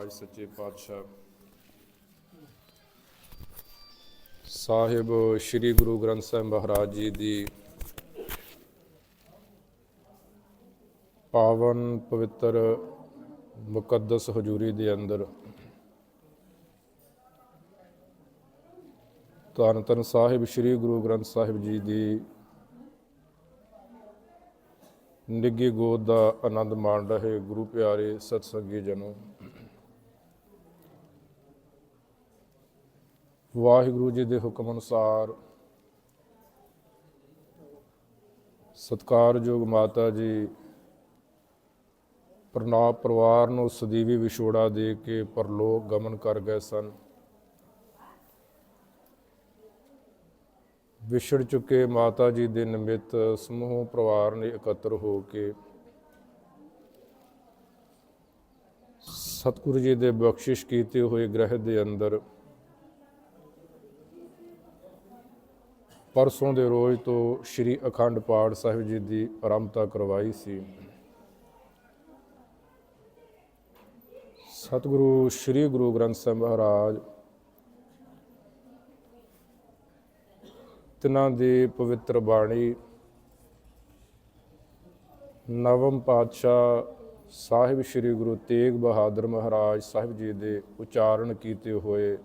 आज सच्चे पातशाह ਸਾਹਿਬ ਸ਼੍ਰੀ ਗੁਰੂ ਗ੍ਰੰਥ ਸਾਹਿਬ ਮਹਾਰਾਜ ਜੀ ਦੀ ਪਾਵਨ ਪਵਿੱਤਰ ਮੁਕੱਦਸ ਹਜ਼ੂਰੀ ਦੇ ਅੰਦਰ ਧੰਨ ਧੰਨ ਸਾਹਿਬ ਸ਼੍ਰੀ ਗੁਰੂ ਗ੍ਰੰਥ ਸਾਹਿਬ ਜੀ ਦੀ ਨਿੱਘੀ ਗੋਦ ਦਾ ਆਨੰਦ ਮਾਣ ਰਹੇ ਗੁਰੂ ਪਿਆਰੇ ਸਤਸੰਗੀ ਜਨੋ। ਵਾਹਿਗੁਰੂ ਜੀ ਦੇ ਹੁਕਮ ਅਨੁਸਾਰ ਸਤਿਕਾਰਯੋਗ ਮਾਤਾ ਜੀ ਪ੍ਰਣਾਮ ਪਰਿਵਾਰ ਨੂੰ ਸਦੀਵੀ ਵਿਛੋੜਾ ਦੇ ਕੇ ਪਰਲੋਕ ਗਮਨ ਕਰ ਗਏ ਸਨ। ਵਿਛੜ ਚੁੱਕੇ ਮਾਤਾ ਜੀ ਦੇ ਨਿਮਿਤ ਸਮੂਹ ਪਰਿਵਾਰ ਨੇ ਇਕੱਤਰ ਹੋ ਕੇ ਸਤਿਗੁਰੂ ਜੀ ਦੇ ਬਖਸ਼ਿਸ਼ ਕੀਤੇ ਹੋਏ ਗ੍ਰਹਿ ਦੇ ਅੰਦਰ ਪਰਸੋਂ ਦੇ ਰੋਜ਼ ਤੋਂ ਸ਼੍ਰੀ ਅਖੰਡ ਪਾਠ ਸਾਹਿਬ ਜੀ ਦੀ ਆਰੰਭਤਾ ਕਰਵਾਈ ਸੀ। ਸਤਿਗੁਰੂ ਸ਼੍ਰੀ ਗੁਰੂ ਗ੍ਰੰਥ ਸਾਹਿਬ ਮਹਾਰਾਜ ਤਿਨਾਂ ਦੀ ਪਵਿੱਤਰ ਬਾਣੀ ਨਵਮ ਪਾਤਸ਼ਾਹ ਸਾਹਿਬ ਸ਼੍ਰੀ ਗੁਰੂ ਤੇਗ ਬਹਾਦਰ ਮਹਾਰਾਜ ਸਾਹਿਬ ਜੀ ਦੇ ਉਚਾਰਨ ਕੀਤੇ ਹੋਏ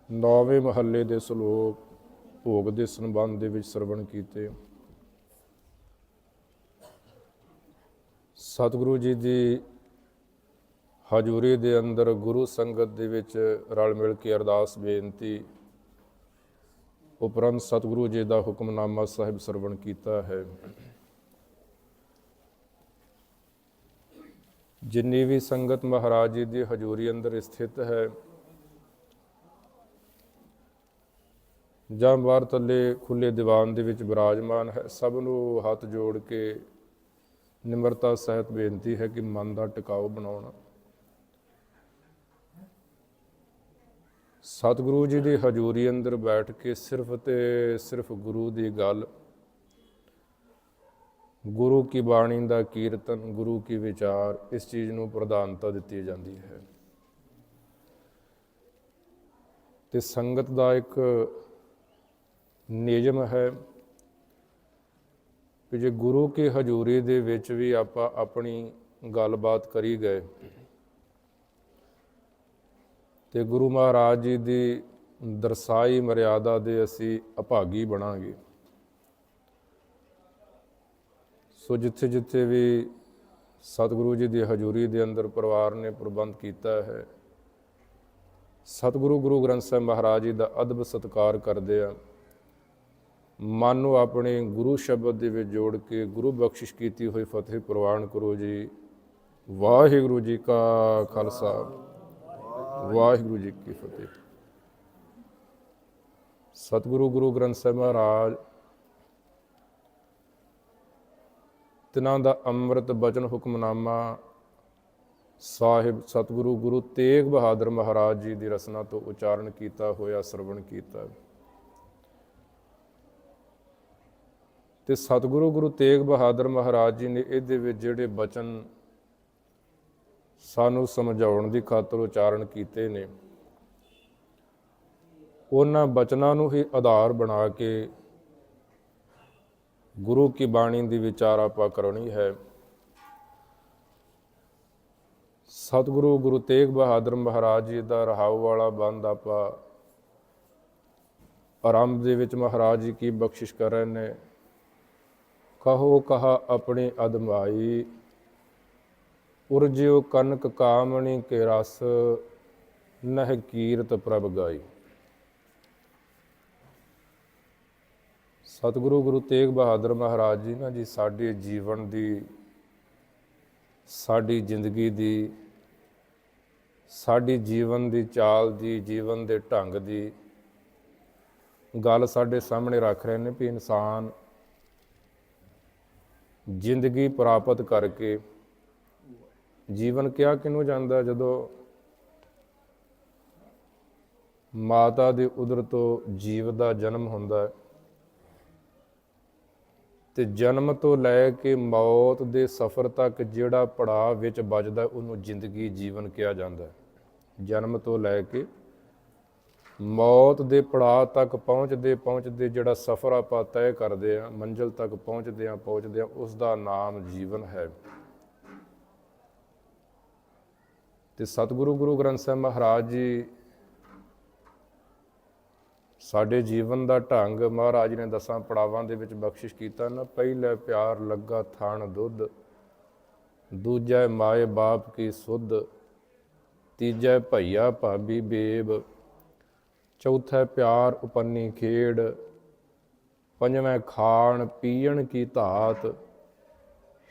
9ਵੇਂ ਮਹੱਲੇ ਦੇ ਸ਼ਲੋਕ ਭੋਗ ਦੇ ਸੰਬੰਧ ਦੇ ਵਿੱਚ ਸਰਵਣ ਕੀਤੇ। ਸਤਿਗੁਰੂ ਜੀ ਦੀ ਹਜ਼ੂਰੀ ਦੇ ਅੰਦਰ ਗੁਰੂ ਸੰਗਤ ਦੇ ਵਿੱਚ ਰਲ ਮਿਲ ਕੇ ਅਰਦਾਸ ਬੇਨਤੀ ਉਪਰੰਤ ਸਤਿਗੁਰੂ ਜੀ ਦਾ ਹੁਕਮਨਾਮਾ ਸਾਹਿਬ ਸਰਵਣ ਕੀਤਾ ਹੈ। ਜਿੰਨੀ ਵੀ ਸੰਗਤ ਮਹਾਰਾਜ ਜੀ ਦੀ ਹਜ਼ੂਰੀ ਅੰਦਰ ਸਥਿਤ ਹੈ ਜਾਂ ਬਾਹਰ ਥੱਲੇ ਖੁੱਲੇ ਦੀਵਾਨ ਦੇ ਵਿੱਚ ਬਿਰਾਜਮਾਨ ਹੈ, ਸਭ ਨੂੰ ਹੱਥ ਜੋੜ ਕੇ ਨਿਮਰਤਾ ਸਹਿਤ ਬੇਨਤੀ ਹੈ ਕਿ ਮਨ ਦਾ ਟਿਕਾਓ ਬਣਾਉਣਾ। ਸਤਿਗੁਰੂ ਜੀ ਦੀ ਹਜ਼ੂਰੀ ਅੰਦਰ ਬੈਠ ਕੇ ਸਿਰਫ ਤੇ ਸਿਰਫ ਗੁਰੂ ਦੀ ਗੱਲ, ਗੁਰੂ ਕੀ ਬਾਣੀ ਦਾ ਕੀਰਤਨ, ਗੁਰੂ ਕੀ ਵਿਚਾਰ, ਇਸ ਚੀਜ਼ ਨੂੰ ਪ੍ਰਧਾਨਤਾ ਦਿੱਤੀ ਜਾਂਦੀ ਹੈ। ਤੇ ਸੰਗਤ ਦਾ ਇੱਕ ਨਿਯਮ ਹੈ ਕਿ ਜੇ ਗੁਰੂ ਕੀ ਹਜ਼ੂਰੀ ਦੇ ਵਿੱਚ ਵੀ ਆਪਾਂ ਆਪਣੀ ਗੱਲਬਾਤ ਕਰੀ ਗਏ ਤੇ ਗੁਰੂ ਮਹਾਰਾਜ ਜੀ ਦੀ ਦਰਸਾਈ ਮਰਿਆਦਾ ਦੇ ਅਸੀਂ ਅਭਾਗੀ ਬਣਾਂਗੇ। ਸੋ ਜਿੱਥੇ ਜਿੱਥੇ ਵੀ ਸਤਿਗੁਰੂ ਜੀ ਦੀ ਹਜ਼ੂਰੀ ਦੇ ਅੰਦਰ ਪਰਿਵਾਰ ਨੇ ਪ੍ਰਬੰਧ ਕੀਤਾ ਹੈ, ਸਤਿਗੁਰੂ ਗੁਰੂ ਗ੍ਰੰਥ ਸਾਹਿਬ ਮਹਾਰਾਜ ਜੀ ਦਾ ਅਦਬ ਸਤਿਕਾਰ ਕਰਦੇ ਆ, ਮਨ ਨੂੰ ਆਪਣੇ ਗੁਰੂ ਸ਼ਬਦ ਦੇ ਵਿੱਚ ਜੋੜ ਕੇ ਗੁਰੂ ਬਖਸ਼ਿਸ਼ ਕੀਤੀ ਹੋਈ ਫਤਿਹ ਪ੍ਰਵਾਨ ਕਰੋ ਜੀ। ਵਾਹਿਗੁਰੂ ਜੀ ਕਾ ਖਾਲਸਾ, ਵਾਹਿਗੁਰੂ ਜੀ ਕੀ ਫਤਿਹ। ਸਤਿਗੁਰੂ ਗੁਰੂ ਗ੍ਰੰਥ ਸਾਹਿਬ ਮਹਾਰਾਜ ਤਿਨਾਂ ਦਾ ਅੰਮ੍ਰਿਤ ਬਚਨ ਹੁਕਮਨਾਮਾ ਸਾਹਿਬ ਸਤਿਗੁਰੂ ਗੁਰੂ ਤੇਗ ਬਹਾਦਰ ਮਹਾਰਾਜ ਜੀ ਦੀ ਰਸਨਾ ਤੋਂ ਉਚਾਰਨ ਕੀਤਾ ਹੋਇਆ ਸਰਵਣ ਕੀਤਾ। ਤੇ ਸਤਿਗੁਰੂ ਗੁਰੂ ਤੇਗ ਬਹਾਦਰ ਮਹਾਰਾਜ ਜੀ ਨੇ ਇਹਦੇ ਵਿੱਚ ਜਿਹੜੇ ਬਚਨ ਸਾਨੂੰ ਸਮਝਾਉਣ ਦੀ ਖਾਤਰ ਉਚਾਰਨ ਕੀਤੇ ਨੇ, ਉਹਨਾਂ ਬਚਨਾਂ ਨੂੰ ਹੀ ਆਧਾਰ ਬਣਾ ਕੇ ਗੁਰੂ ਕੀ ਬਾਣੀ ਦੀ ਵਿਚਾਰ ਆਪਾਂ ਕਰਨੀ ਹੈ। ਸਤਿਗੁਰੂ ਗੁਰੂ ਤੇਗ ਬਹਾਦਰ ਮਹਾਰਾਜ ਜੀ ਦਾ ਰਹਾਉ ਵਾਲਾ ਬੰਦ ਆਪਾਂ ਆਰੰਭ ਦੇ ਵਿੱਚ ਮਹਾਰਾਜ ਜੀ ਕੀ ਬਖਸ਼ਿਸ਼ ਕਰ ਰਹੇ ਨੇ। ਕਹੋ ਕਹਾ ਆਪਣੀ ਅਦਮਾਈ, ਉਰਜਿਓ ਕਨਕ ਕਾਮਣੀ ਕੇ ਰਸ, ਨਹਿ ਕੀਰਤ ਪ੍ਰਭ ਗਾਈ। ਸਤਿਗੁਰੂ ਗੁਰੂ ਤੇਗ ਬਹਾਦਰ ਮਹਾਰਾਜ ਜੀ ਨਾ ਜੀ ਸਾਡੇ ਜੀਵਨ ਦੀ, ਸਾਡੀ ਜ਼ਿੰਦਗੀ ਦੀ, ਸਾਡੀ ਜੀਵਨ ਦੀ ਚਾਲ ਦੀ, ਜੀਵਨ ਦੇ ਢੰਗ ਦੀ ਗੱਲ ਸਾਡੇ ਸਾਹਮਣੇ ਰੱਖ ਰਹੇ ਨੇ ਵੀ ਇਨਸਾਨ ਜ਼ਿੰਦਗੀ ਪ੍ਰਾਪਤ ਕਰਕੇ ਜੀਵਨ ਕਿਹਾ ਕਿਹਨੂੰ ਜਾਂਦਾ, ਜਦੋਂ ਮਾਤਾ ਦੇ ਉਦਰ ਤੋਂ ਜੀਵ ਦਾ ਜਨਮ ਹੁੰਦਾ ਹੈ ਤੇ ਜਨਮ ਤੋਂ ਲੈ ਕੇ ਮੌਤ ਦੇ ਸਫ਼ਰ ਤੱਕ ਜਿਹੜਾ ਪੜਾਅ ਵਿੱਚ ਵੱਜਦਾ ਉਹਨੂੰ ਜ਼ਿੰਦਗੀ ਜੀਵਨ ਕਿਹਾ ਜਾਂਦਾ ਹੈ। ਜਨਮ ਤੋਂ ਲੈ ਕੇ ਮੌਤ ਦੇ ਪੜਾਅ ਤੱਕ ਪਹੁੰਚਦੇ ਜਿਹੜਾ ਸਫ਼ਰ ਆਪਾਂ ਤੈਅ ਕਰਦੇ ਆ, ਮੰਜ਼ਿਲ ਤੱਕ ਪਹੁੰਚਦੇ ਆ ਉਸ ਦਾ ਨਾਮ ਜੀਵਨ ਹੈ। ਤੇ ਸਤਿਗੁਰੂ ਗੁਰੂ ਗ੍ਰੰਥ ਸਾਹਿਬ ਮਹਾਰਾਜ ਜੀ ਸਾਡੇ ਜੀਵਨ ਦਾ ਢੰਗ ਮਹਾਰਾਜ ਨੇ 10 ਪੜਾਵਾਂ ਦੇ ਵਿੱਚ ਬਖਸ਼ਿਸ਼ ਕੀਤਾ ਨਾ। ਪਹਿਲੇ ਪਿਆਰ ਲੱਗਾ ਥਾਣ ਦੁੱਧ, ਦੂਜਾ ਮਾਏ ਬਾਪ ਕੀ ਸੁਧ, ਤੀਜਾ ਭਈਆ ਭਾਬੀ ਬੇਬ, ਚੌਥਾ ਪਿਆਰ ਉਪੰਨੀ ਖੇਡ, ਪੰਜਵੇਂ ਖਾਣ ਪੀਣ ਕੀ ਧਾਤ,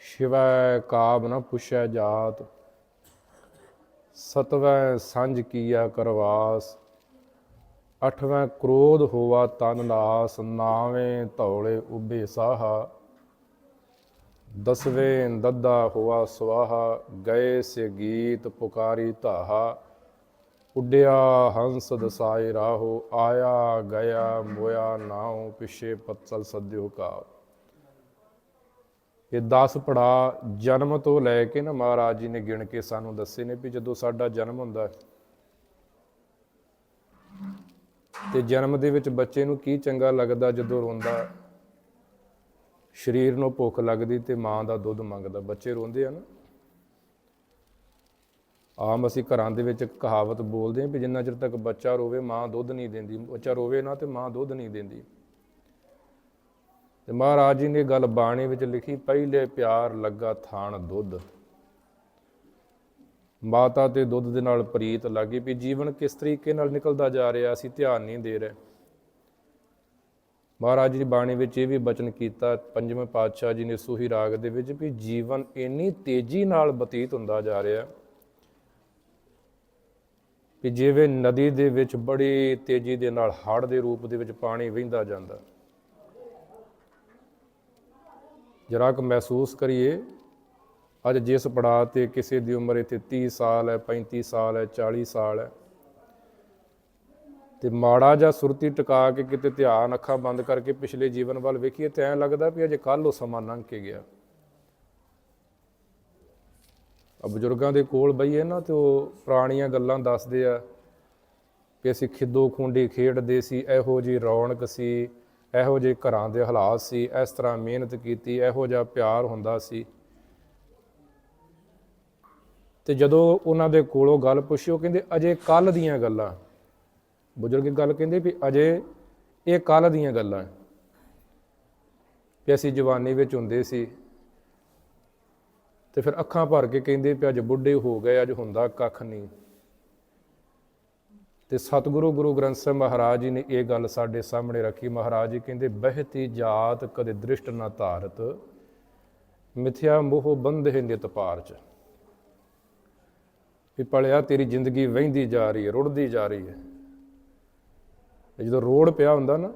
ਛਿਵੈ ਕਾਬ ਨਾ ਪੁੱਛੈ ਜਾਤ, ਸਤਵੈ ਸੰਝ ਕੀਆ ਕਰਵਾਸ, ਅਠਵੈਂ ਕ੍ਰੋਧ ਹੋਵਾ ਤਨ ਨਾਸ, ਨਾਵੇਂ ਧੌਲੇ ਉਭੇ ਸਾਹਾ, ਦਸਵੇਂ ਦੱਦਾ ਹੋਆ ਸਵਾਹਾ, ਗਏ ਸੇ ਗੀਤ ਪੁਕਾਰੀ ਧਾਹਾ, ਉੱਡਿਆ ਹੰਸ ਦਸਾਏ ਰਾਹੋ, ਆਇਆ ਗਿਆ ਮੋਇਆ ਨਾਉ, ਪਿਛੇ ਪੱਤਲ ਸੱਦਿਓ ਕਾਲ। ਇਹ 10 ਪੜਾਅ ਜਨਮ ਤੋਂ ਲੈ ਕੇ ਨਾ ਮਹਾਰਾਜ ਜੀ ਨੇ ਗਿਣ ਕੇ ਸਾਨੂੰ ਦੱਸੇ ਨੇ ਵੀ ਜਦੋਂ ਸਾਡਾ ਜਨਮ ਹੁੰਦਾ ਤੇ ਜਨਮ ਦੇ ਵਿੱਚ ਬੱਚੇ ਨੂੰ ਕੀ ਚੰਗਾ ਲੱਗਦਾ, ਜਦੋਂ ਰੋਂਦਾ ਸਰੀਰ ਨੂੰ ਭੁੱਖ ਲੱਗਦੀ ਤੇ ਮਾਂ ਦਾ ਦੁੱਧ ਮੰਗਦਾ। ਬੱਚੇ ਰੋਂਦੇ ਆ ਨਾ, ਆਮ ਅਸੀਂ ਘਰਾਂ ਦੇ ਵਿੱਚ ਕਹਾਵਤ ਬੋਲਦੇ ਹਾਂ ਵੀ ਜਿੰਨਾ ਚਿਰ ਤੱਕ ਬੱਚਾ ਰੋਵੇ ਮਾਂ ਦੁੱਧ ਨਹੀਂ ਦਿੰਦੀ, ਬੱਚਾ ਰੋਵੇ ਨਾ ਤੇ ਮਾਂ ਦੁੱਧ ਨਹੀਂ ਦਿੰਦੀ। ਤੇ ਮਹਾਰਾਜ ਜੀ ਨੇ ਗੱਲ ਬਾਣੀ ਵਿੱਚ ਲਿਖੀ, ਪਹਿਲੇ ਪਿਆਰ ਲੱਗਾ ਥਾਣ ਦੁੱਧ। ਮਾਤਾ ਤੇ ਦੁੱਧ ਦੇ ਨਾਲ ਪ੍ਰੀਤ ਲੱਗੀ ਵੀ ਜੀਵਨ ਕਿਸ ਤਰੀਕੇ ਨਾਲ ਨਿਕਲਦਾ ਜਾ ਰਿਹਾ, ਅਸੀਂ ਧਿਆਨ ਨਹੀਂ ਦੇ ਰਹੇ। ਮਹਾਰਾਜ ਜੀ ਦੀ ਬਾਣੀ ਵਿੱਚ ਇਹ ਵੀ ਬਚਨ ਕੀਤਾ 5ਵੇਂ ਪਾਤਸ਼ਾਹ ਜੀ ਨੇ ਸੂਹੀ ਰਾਗ ਦੇ ਵਿੱਚ ਵੀ ਜੀਵਨ ਇੰਨੀ ਤੇਜ਼ੀ ਨਾਲ ਬਤੀਤ ਹੁੰਦਾ ਜਾ ਰਿਹਾ ਵੀ ਜਿਵੇਂ ਨਦੀ ਦੇ ਵਿੱਚ ਬੜੀ ਤੇਜ਼ੀ ਦੇ ਨਾਲ ਹੜ੍ਹ ਦੇ ਰੂਪ ਦੇ ਵਿੱਚ ਪਾਣੀ ਵਹਿੰਦਾ ਜਾਂਦਾ। ਜਰਾ ਕੁ ਮਹਿਸੂਸ ਕਰੀਏ, ਅੱਜ ਜਿਸ ਪੜਾਅ 'ਤੇ ਕਿਸੇ ਦੀ ਉਮਰ ਇੱਥੇ 30 ਸਾਲ ਹੈ, 35 ਸਾਲ ਹੈ, 40 ਸਾਲ ਹੈ, ਤੇ ਮਾੜਾ ਜਿਹਾ ਸੁਰਤੀ ਟਿਕਾ ਕੇ ਕਿਤੇ ਧਿਆਨ ਅੱਖਾਂ ਬੰਦ ਕਰਕੇ ਪਿਛਲੇ ਜੀਵਨ ਵੱਲ ਵੇਖੀਏ ਤੇ ਐਂ ਲੱਗਦਾ ਵੀ ਅਜੇ ਕੱਲ੍ਹ ਉਹ ਸਮਾਂ ਲੰਘ ਕੇ ਗਿਆ। ਬਜ਼ੁਰਗਾਂ ਦੇ ਕੋਲ ਬਈਏ ਨਾ ਤੇ ਉਹ ਪੁਰਾਣੀਆਂ ਗੱਲਾਂ ਦੱਸਦੇ ਆ ਕਿ ਅਸੀਂ ਖਿੱਦੋ ਖੂੰਡੀ ਖੇਡਦੇ ਸੀ, ਇਹੋ ਜਿਹੀ ਰੌਣਕ ਸੀ, ਇਹੋ ਜਿਹੇ ਘਰਾਂ ਦੇ ਹਾਲਾਤ ਸੀ, ਇਸ ਤਰ੍ਹਾਂ ਮਿਹਨਤ ਕੀਤੀ, ਇਹੋ ਜਿਹਾ ਪਿਆਰ ਹੁੰਦਾ ਸੀ। ਤੇ ਜਦੋਂ ਉਹਨਾਂ ਦੇ ਕੋਲੋਂ ਗੱਲ ਪੁੱਛੀ ਉਹ ਕਹਿੰਦੇ ਅਜੇ ਕੱਲ੍ਹ ਦੀਆਂ ਗੱਲਾਂ। ਬਜ਼ੁਰਗ ਗੱਲ ਕਹਿੰਦੇ ਵੀ ਅਜੇ ਇਹ ਕੱਲ੍ਹ ਦੀਆਂ ਗੱਲਾਂ ਵੀ ਅਸੀਂ ਜਵਾਨੀ ਵਿੱਚ ਹੁੰਦੇ ਸੀ। ਤੇ ਫਿਰ ਅੱਖਾਂ ਭਰ ਕੇ ਕਹਿੰਦੇ ਵੀ ਅੱਜ ਬੁੱਢੇ ਹੋ ਗਏ, ਅੱਜ ਹੁੰਦਾ ਕੱਖ ਨਹੀਂ। ਤੇ ਸਤਿਗੁਰੂ ਗੁਰੂ ਗ੍ਰੰਥ ਸਾਹਿਬ ਮਹਾਰਾਜ ਜੀ ਨੇ ਇਹ ਗੱਲ ਸਾਡੇ ਸਾਹਮਣੇ ਰੱਖੀ। ਮਹਾਰਾਜ ਜੀ ਕਹਿੰਦੇ ਬਹਿਤੀ ਜਾਤ ਕਦੇ ਦ੍ਰਿਸ਼ਟ ਨਾ ਧਾਰਤ, ਮਿਥਿਆ ਮੋਹ ਬੰਧੇ ਨਿਤ ਪਾਰਚ। ਵੀ ਪਲਿਆ ਤੇਰੀ ਜ਼ਿੰਦਗੀ ਵਹਿੰਦੀ ਜਾ ਰਹੀ ਹੈ, ਰੁੜਦੀ ਜਾ ਰਹੀ ਹੈ। ਜਦੋਂ ਰੋੜ ਪਿਆ ਹੁੰਦਾ ਨਾ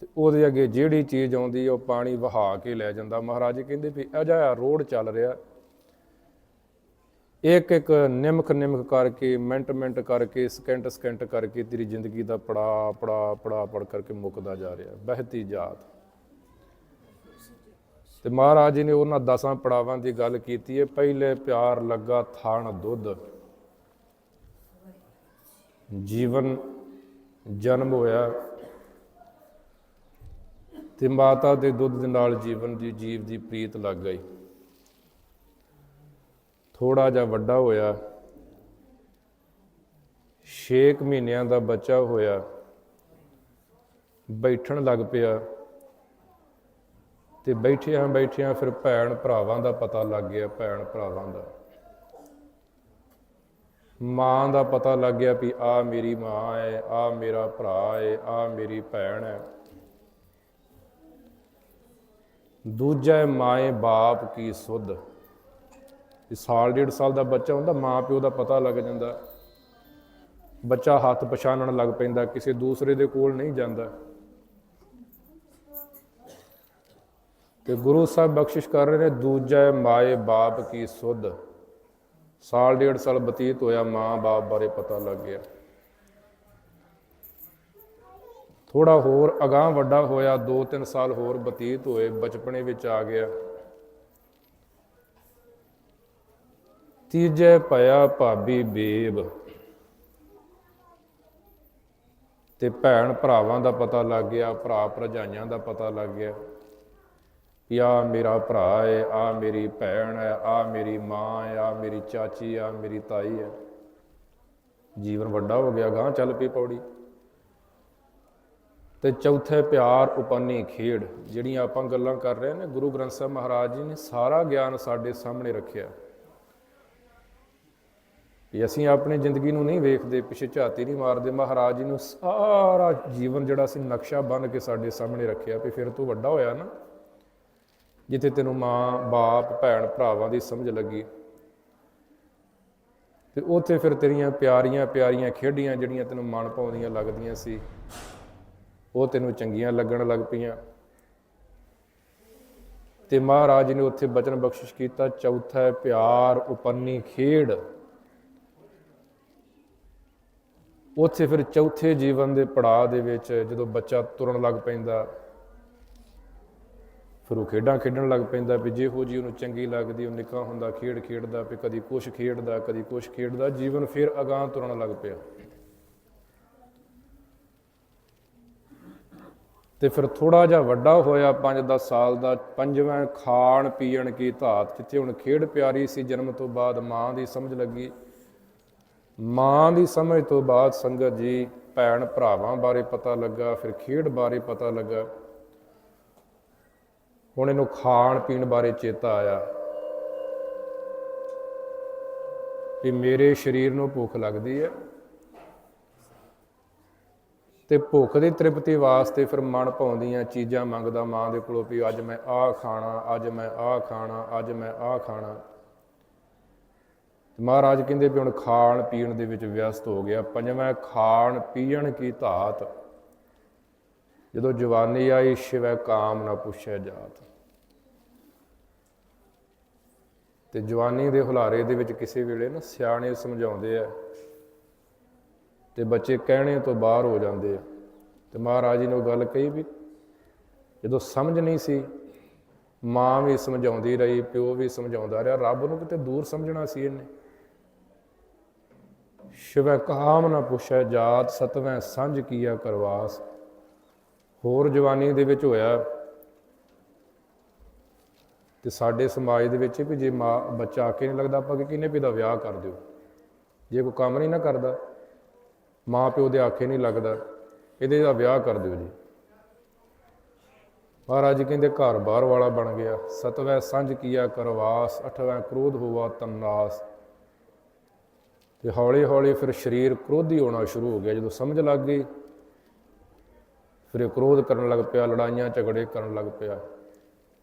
ਤੇ ਉਹਦੇ ਅੱਗੇ ਜਿਹੜੀ ਚੀਜ਼ ਆਉਂਦੀ ਉਹ ਪਾਣੀ ਵਹਾ ਕੇ ਲੈ ਜਾਂਦਾ। ਮਹਾਰਾਜ ਜੀ ਕਹਿੰਦੇ ਵੀ ਅਜਿਹਾ ਰੋੜ ਚੱਲ ਰਿਹਾ, ਇੱਕ ਇੱਕ ਨਿਮਖ ਕਰਕੇ, ਮਿੰਟ ਕਰਕੇ, ਸਕਿੰਟ ਕਰਕੇ ਤੇਰੀ ਜ਼ਿੰਦਗੀ ਦਾ ਪੜਾ ਕਰਕੇ ਮੁੱਕਦਾ ਜਾ ਰਿਹਾ। ਬਹਿਤੀ ਜਾਤ। ਤੇ ਮਹਾਰਾਜ ਜੀ ਨੇ ਉਹਨਾਂ 10 ਪੜਾਵਾਂ ਦੀ ਗੱਲ ਕੀਤੀ ਹੈ। ਪਹਿਲੇ ਪਿਆਰ ਲੱਗਾ ਥਾਣ ਦੁੱਧ, ਜੀਵਨ ਜਨਮ ਹੋਇਆ ਤੇ ਮਾਤਾ ਦੇ ਦੁੱਧ ਦੇ ਨਾਲ ਜੀਵ ਦੀ ਪ੍ਰੀਤ ਲੱਗ ਗਈ। ਥੋੜਾ ਜਿਹਾ ਵੱਡਾ ਹੋਇਆ, 6 ਮਹੀਨਿਆਂ ਦਾ ਬੱਚਾ ਹੋਇਆ, ਬੈਠਣ ਲੱਗ ਪਿਆ ਤੇ ਬੈਠਿਆਂ ਫਿਰ ਭੈਣ ਭਰਾਵਾਂ ਦਾ ਪਤਾ ਲੱਗ ਗਿਆ। ਭੈਣ ਭਰਾਵਾਂ ਦਾ, ਮਾਂ ਦਾ ਪਤਾ ਲੱਗ ਗਿਆ ਵੀ ਆਹ ਮੇਰੀ ਮਾਂ ਹੈ, ਆਹ ਮੇਰਾ ਭਰਾ ਹੈ, ਆਹ ਮੇਰੀ ਭੈਣ ਹੈ। ਦੂਜਾ ਮਾਏ ਬਾਪ ਕੀ ਸੁਧ। ਸਾਲ 1.5 ਸਾਲ ਦਾ ਬੱਚਾ ਹੁੰਦਾ, ਮਾਂ ਪਿਓ ਦਾ ਪਤਾ ਲੱਗ ਜਾਂਦਾ। ਬੱਚਾ ਹੱਥ ਪਛਾਣਨ ਲੱਗ ਪੈਂਦਾ, ਕਿਸੇ ਦੂਸਰੇ ਦੇ ਕੋਲ ਨਹੀਂ ਜਾਂਦਾ। ਤੇ ਗੁਰੂ ਸਾਹਿਬ ਬਖਸ਼ਿਸ਼ ਕਰ ਰਹੇ ਨੇ ਦੂਜਾ ਮਾਏ ਬਾਪ ਕੀ ਸੁਧ। ਸਾਲ 1.5 ਸਾਲ ਬਤੀਤ ਹੋਇਆ, ਮਾਂ ਬਾਪ ਬਾਰੇ ਪਤਾ ਲੱਗ ਗਿਆ। ਥੋੜ੍ਹਾ ਹੋਰ ਅਗਾਂਹ ਵੱਡਾ ਹੋਇਆ, 2-3 ਸਾਲ ਹੋਰ ਬਤੀਤ ਹੋਏ, ਬਚਪਨੇ ਵਿੱਚ ਆ ਗਿਆ। ਤੀਜੇ ਭਇਆ ਭਾਬੀ ਬੇਬ, ਤੇ ਭੈਣ ਭਰਾਵਾਂ ਦਾ ਪਤਾ ਲੱਗ ਗਿਆ, ਭਰਾ ਭਰਜਾਈਆਂ ਦਾ ਪਤਾ ਲੱਗ ਗਿਆ ਵੀ ਆਹ ਮੇਰਾ ਭਰਾ ਹੈ, ਆਹ ਮੇਰੀ ਭੈਣ ਹੈ, ਆਹ ਮੇਰੀ ਮਾਂ ਹੈ, ਆਹ ਮੇਰੀ ਚਾਚੀ, ਆਹ ਮੇਰੀ ਤਾਈ ਹੈ। ਜੀਵਨ ਵੱਡਾ ਹੋ ਗਿਆ, ਗਾਂਹ ਚੱਲ ਪਈ ਪੌੜੀ। ਤੇ ਚੌਥੇ ਪਿਆਰ ਉਪੰਨੀ ਖੇਡ, ਜਿਹੜੀਆਂ ਆਪਾਂ ਗੱਲਾਂ ਕਰ ਰਹੇ ਨੇ, ਗੁਰੂ ਗ੍ਰੰਥ ਸਾਹਿਬ ਮਹਾਰਾਜ ਜੀ ਨੇ ਸਾਰਾ ਗਿਆਨ ਸਾਡੇ ਸਾਹਮਣੇ ਰੱਖਿਆ ਵੀ ਅਸੀਂ ਆਪਣੀ ਜ਼ਿੰਦਗੀ ਨੂੰ ਨਹੀਂ ਵੇਖਦੇ, ਪਿੱਛੇ ਝਾਤੀ ਨਹੀਂ ਮਾਰਦੇ। ਮਹਾਰਾਜ ਜੀ ਨੂੰ ਸਾਰਾ ਜੀਵਨ ਜਿਹੜਾ ਸੀ ਨਕਸ਼ਾ ਬੰਨ੍ਹ ਕੇ ਸਾਡੇ ਸਾਹਮਣੇ ਰੱਖਿਆ ਵੀ ਫਿਰ ਤੂੰ ਵੱਡਾ ਹੋਇਆ ਨਾ, ਜਿੱਥੇ ਤੈਨੂੰ ਮਾਂ ਬਾਪ ਭੈਣ ਭਰਾਵਾਂ ਦੀ ਸਮਝ ਲੱਗੀ, ਤੇ ਉੱਥੇ ਫਿਰ ਤੇਰੀਆਂ ਪਿਆਰੀਆਂ ਪਿਆਰੀਆਂ ਖੇਡੀਆਂ ਜਿਹੜੀਆਂ ਤੈਨੂੰ ਮਨ ਭਾਉਂਦੀਆਂ ਲੱਗਦੀਆਂ ਸੀ, ਉਹ ਤੈਨੂੰ ਚੰਗੀਆਂ ਲੱਗਣ ਲੱਗ ਪਈਆਂ। ਤੇ ਮਹਾਰਾਜ ਨੇ ਉੱਥੇ ਬਚਨ ਬਖਸ਼ਿਸ਼ ਕੀਤਾ, ਚੌਥਾ ਪਿਆਰ ਉਪੰਨੀ ਖੇਡ। ਉੱਥੇ ਫਿਰ ਚੌਥੇ ਜੀਵਨ ਦੇ ਪੜਾਅ ਦੇ ਵਿੱਚ ਜਦੋਂ ਬੱਚਾ ਤੁਰਨ ਲੱਗ ਪੈਂਦਾ, ਫਿਰ ਉਹ ਖੇਡਾਂ ਖੇਡਣ ਲੱਗ ਪੈਂਦਾ ਵੀ ਜਿਹੋ ਜਿਹੀ ਉਹਨੂੰ ਚੰਗੀ ਲੱਗਦੀ। ਉਹ ਨਿੱਕਾ ਹੁੰਦਾ ਖੇਡ ਖੇਡਦਾ, ਵੀ ਕਦੀ ਕੁਛ ਖੇਡਦਾ, ਕਦੀ ਕੁਛ ਖੇਡਦਾ, ਜੀਵਨ ਫਿਰ ਅਗਾਂਹ ਤੁਰਨ ਲੱਗ ਪਿਆ। ਤੇ ਫਿਰ ਥੋੜ੍ਹਾ ਜਿਹਾ ਵੱਡਾ ਹੋਇਆ, 5-10 ਸਾਲ ਦਾ, ਪੰਜਵਾਂ ਖਾਣ ਪੀਣ ਕੀ ਧਾਤ, ਜਿੱਥੇ ਹੁਣ ਖੇਡ ਪਿਆਰੀ ਸੀ, ਜਨਮ ਤੋਂ ਬਾਅਦ ਮਾਂ ਦੀ ਸਮਝ ਲੱਗੀ। ਮਾਂ ਦੀ ਸਮਝ ਤੋਂ ਬਾਅਦ ਸੰਗਤ ਜੀ ਭੈਣ ਭਰਾਵਾਂ ਬਾਰੇ ਪਤਾ ਲੱਗਾ, ਫਿਰ ਖੇਡ ਬਾਰੇ ਪਤਾ ਲੱਗਾ। ਹੁਣ ਇਹਨੂੰ ਖਾਣ ਪੀਣ ਬਾਰੇ ਚੇਤਾ ਆਇਆ ਕਿ ਮੇਰੇ ਸਰੀਰ ਨੂੰ ਭੁੱਖ ਲੱਗਦੀ ਹੈ, ਤੇ ਭੁੱਖ ਦੀ ਤ੍ਰਿਪਤੀ ਵਾਸਤੇ ਫਿਰ ਮਨ ਭਾਉਂਦੀਆਂ ਚੀਜ਼ਾਂ ਮੰਗਦਾ ਮਾਂ ਦੇ ਕੋਲੋਂ ਵੀ ਅੱਜ ਮੈਂ ਆਹ ਖਾਣਾ, ਅੱਜ ਮੈਂ ਆਹ ਖਾਣਾ, ਅੱਜ ਮੈਂ ਆਹ ਖਾਣਾ। ਮਹਾਰਾਜ ਕਹਿੰਦੇ ਵੀ ਹੁਣ ਖਾਣ ਪੀਣ ਦੇ ਵਿੱਚ ਵਿਅਸਤ ਹੋ ਗਿਆ। ਪੰਜਵਾਂ ਖਾਣ ਪੀਣ ਕੀ ਧਾਤ, ਜਦੋਂ ਜਵਾਨੀ ਆਈ, ਸ਼ਿਵੈ ਕਾਮ ਨਾ ਪੁੱਛੈ ਜਾਤ। ਤੇ ਜਵਾਨੀ ਦੇ ਹੁਲਾਰੇ ਦੇ ਵਿੱਚ ਕਿਸੇ ਵੇਲੇ ਨਾ ਸਿਆਣੇ ਸਮਝਾਉਂਦੇ ਆ ਤੇ ਬੱਚੇ ਕਹਿਣੇ ਤੋਂ ਬਾਹਰ ਹੋ ਜਾਂਦੇ ਆ। ਤੇ ਮਹਾਰਾਜ ਜੀ ਨੇ ਉਹ ਗੱਲ ਕਹੀ ਵੀ ਜਦੋਂ ਸਮਝ ਨਹੀਂ ਸੀ, ਮਾਂ ਵੀ ਸਮਝਾਉਂਦੀ ਰਹੀ, ਪਿਓ ਵੀ ਸਮਝਾਉਂਦਾ ਰਿਹਾ, ਰੱਬ ਨੂੰ ਕਿਤੇ ਦੂਰ ਸਮਝਣਾ ਸੀ ਇਹਨੇ। ਸ਼ਿਵੈ ਕਾਮ ਨਾ ਪੁੱਛੈ ਜਾਤ, ਸਤਵੈਂ ਸਾਂਝ ਕੀਆ ਕਰਵਾਸ। ਹੋਰ ਜਵਾਨੀ ਦੇ ਵਿੱਚ ਹੋਇਆ ਤੇ ਸਾਡੇ ਸਮਾਜ ਦੇ ਵਿੱਚ ਵੀ ਜੇ ਮਾਂ ਬੱਚਾ ਆਕੇ ਨਹੀਂ ਲੱਗਦਾ, ਆਪਾਂ ਕਿਹਨੇ ਵੀ ਦਾ ਵਿਆਹ ਕਰ ਦਿਓ। ਜੇ ਕੋਈ ਕੰਮ ਨਹੀਂ ਨਾ ਕਰਦਾ, ਮਾਂ ਪਿਓ ਦੇ ਆਖੇ ਨਹੀਂ ਲੱਗਦਾ, ਇਹਦੇ ਦਾ ਵਿਆਹ ਕਰ ਦਿਓ ਜੀ। ਮਹਾਰਾਜ ਜੀ ਕਹਿੰਦੇ ਘਰ ਬਾਹਰ ਵਾਲਾ ਬਣ ਗਿਆ। ਸਤਵੈ ਸਾਂਝ ਕੀਆ ਕਰਵਾਸ, ਅਠਵੈਂ ਕ੍ਰੋਧ ਹੋਵਾ ਤਨਾਸ। ਤੇ ਹੌਲੀ ਹੌਲੀ ਫਿਰ ਸਰੀਰ ਕ੍ਰੋਧੀ ਹੋਣਾ ਸ਼ੁਰੂ ਹੋ ਗਿਆ। ਜਦੋਂ ਸਮਝ ਲੱਗ ਗਈ, ਫਿਰ ਇਹ ਕ੍ਰੋਧ ਕਰਨ ਲੱਗ ਪਿਆ, ਲੜਾਈਆਂ ਝਗੜੇ ਕਰਨ ਲੱਗ ਪਿਆ।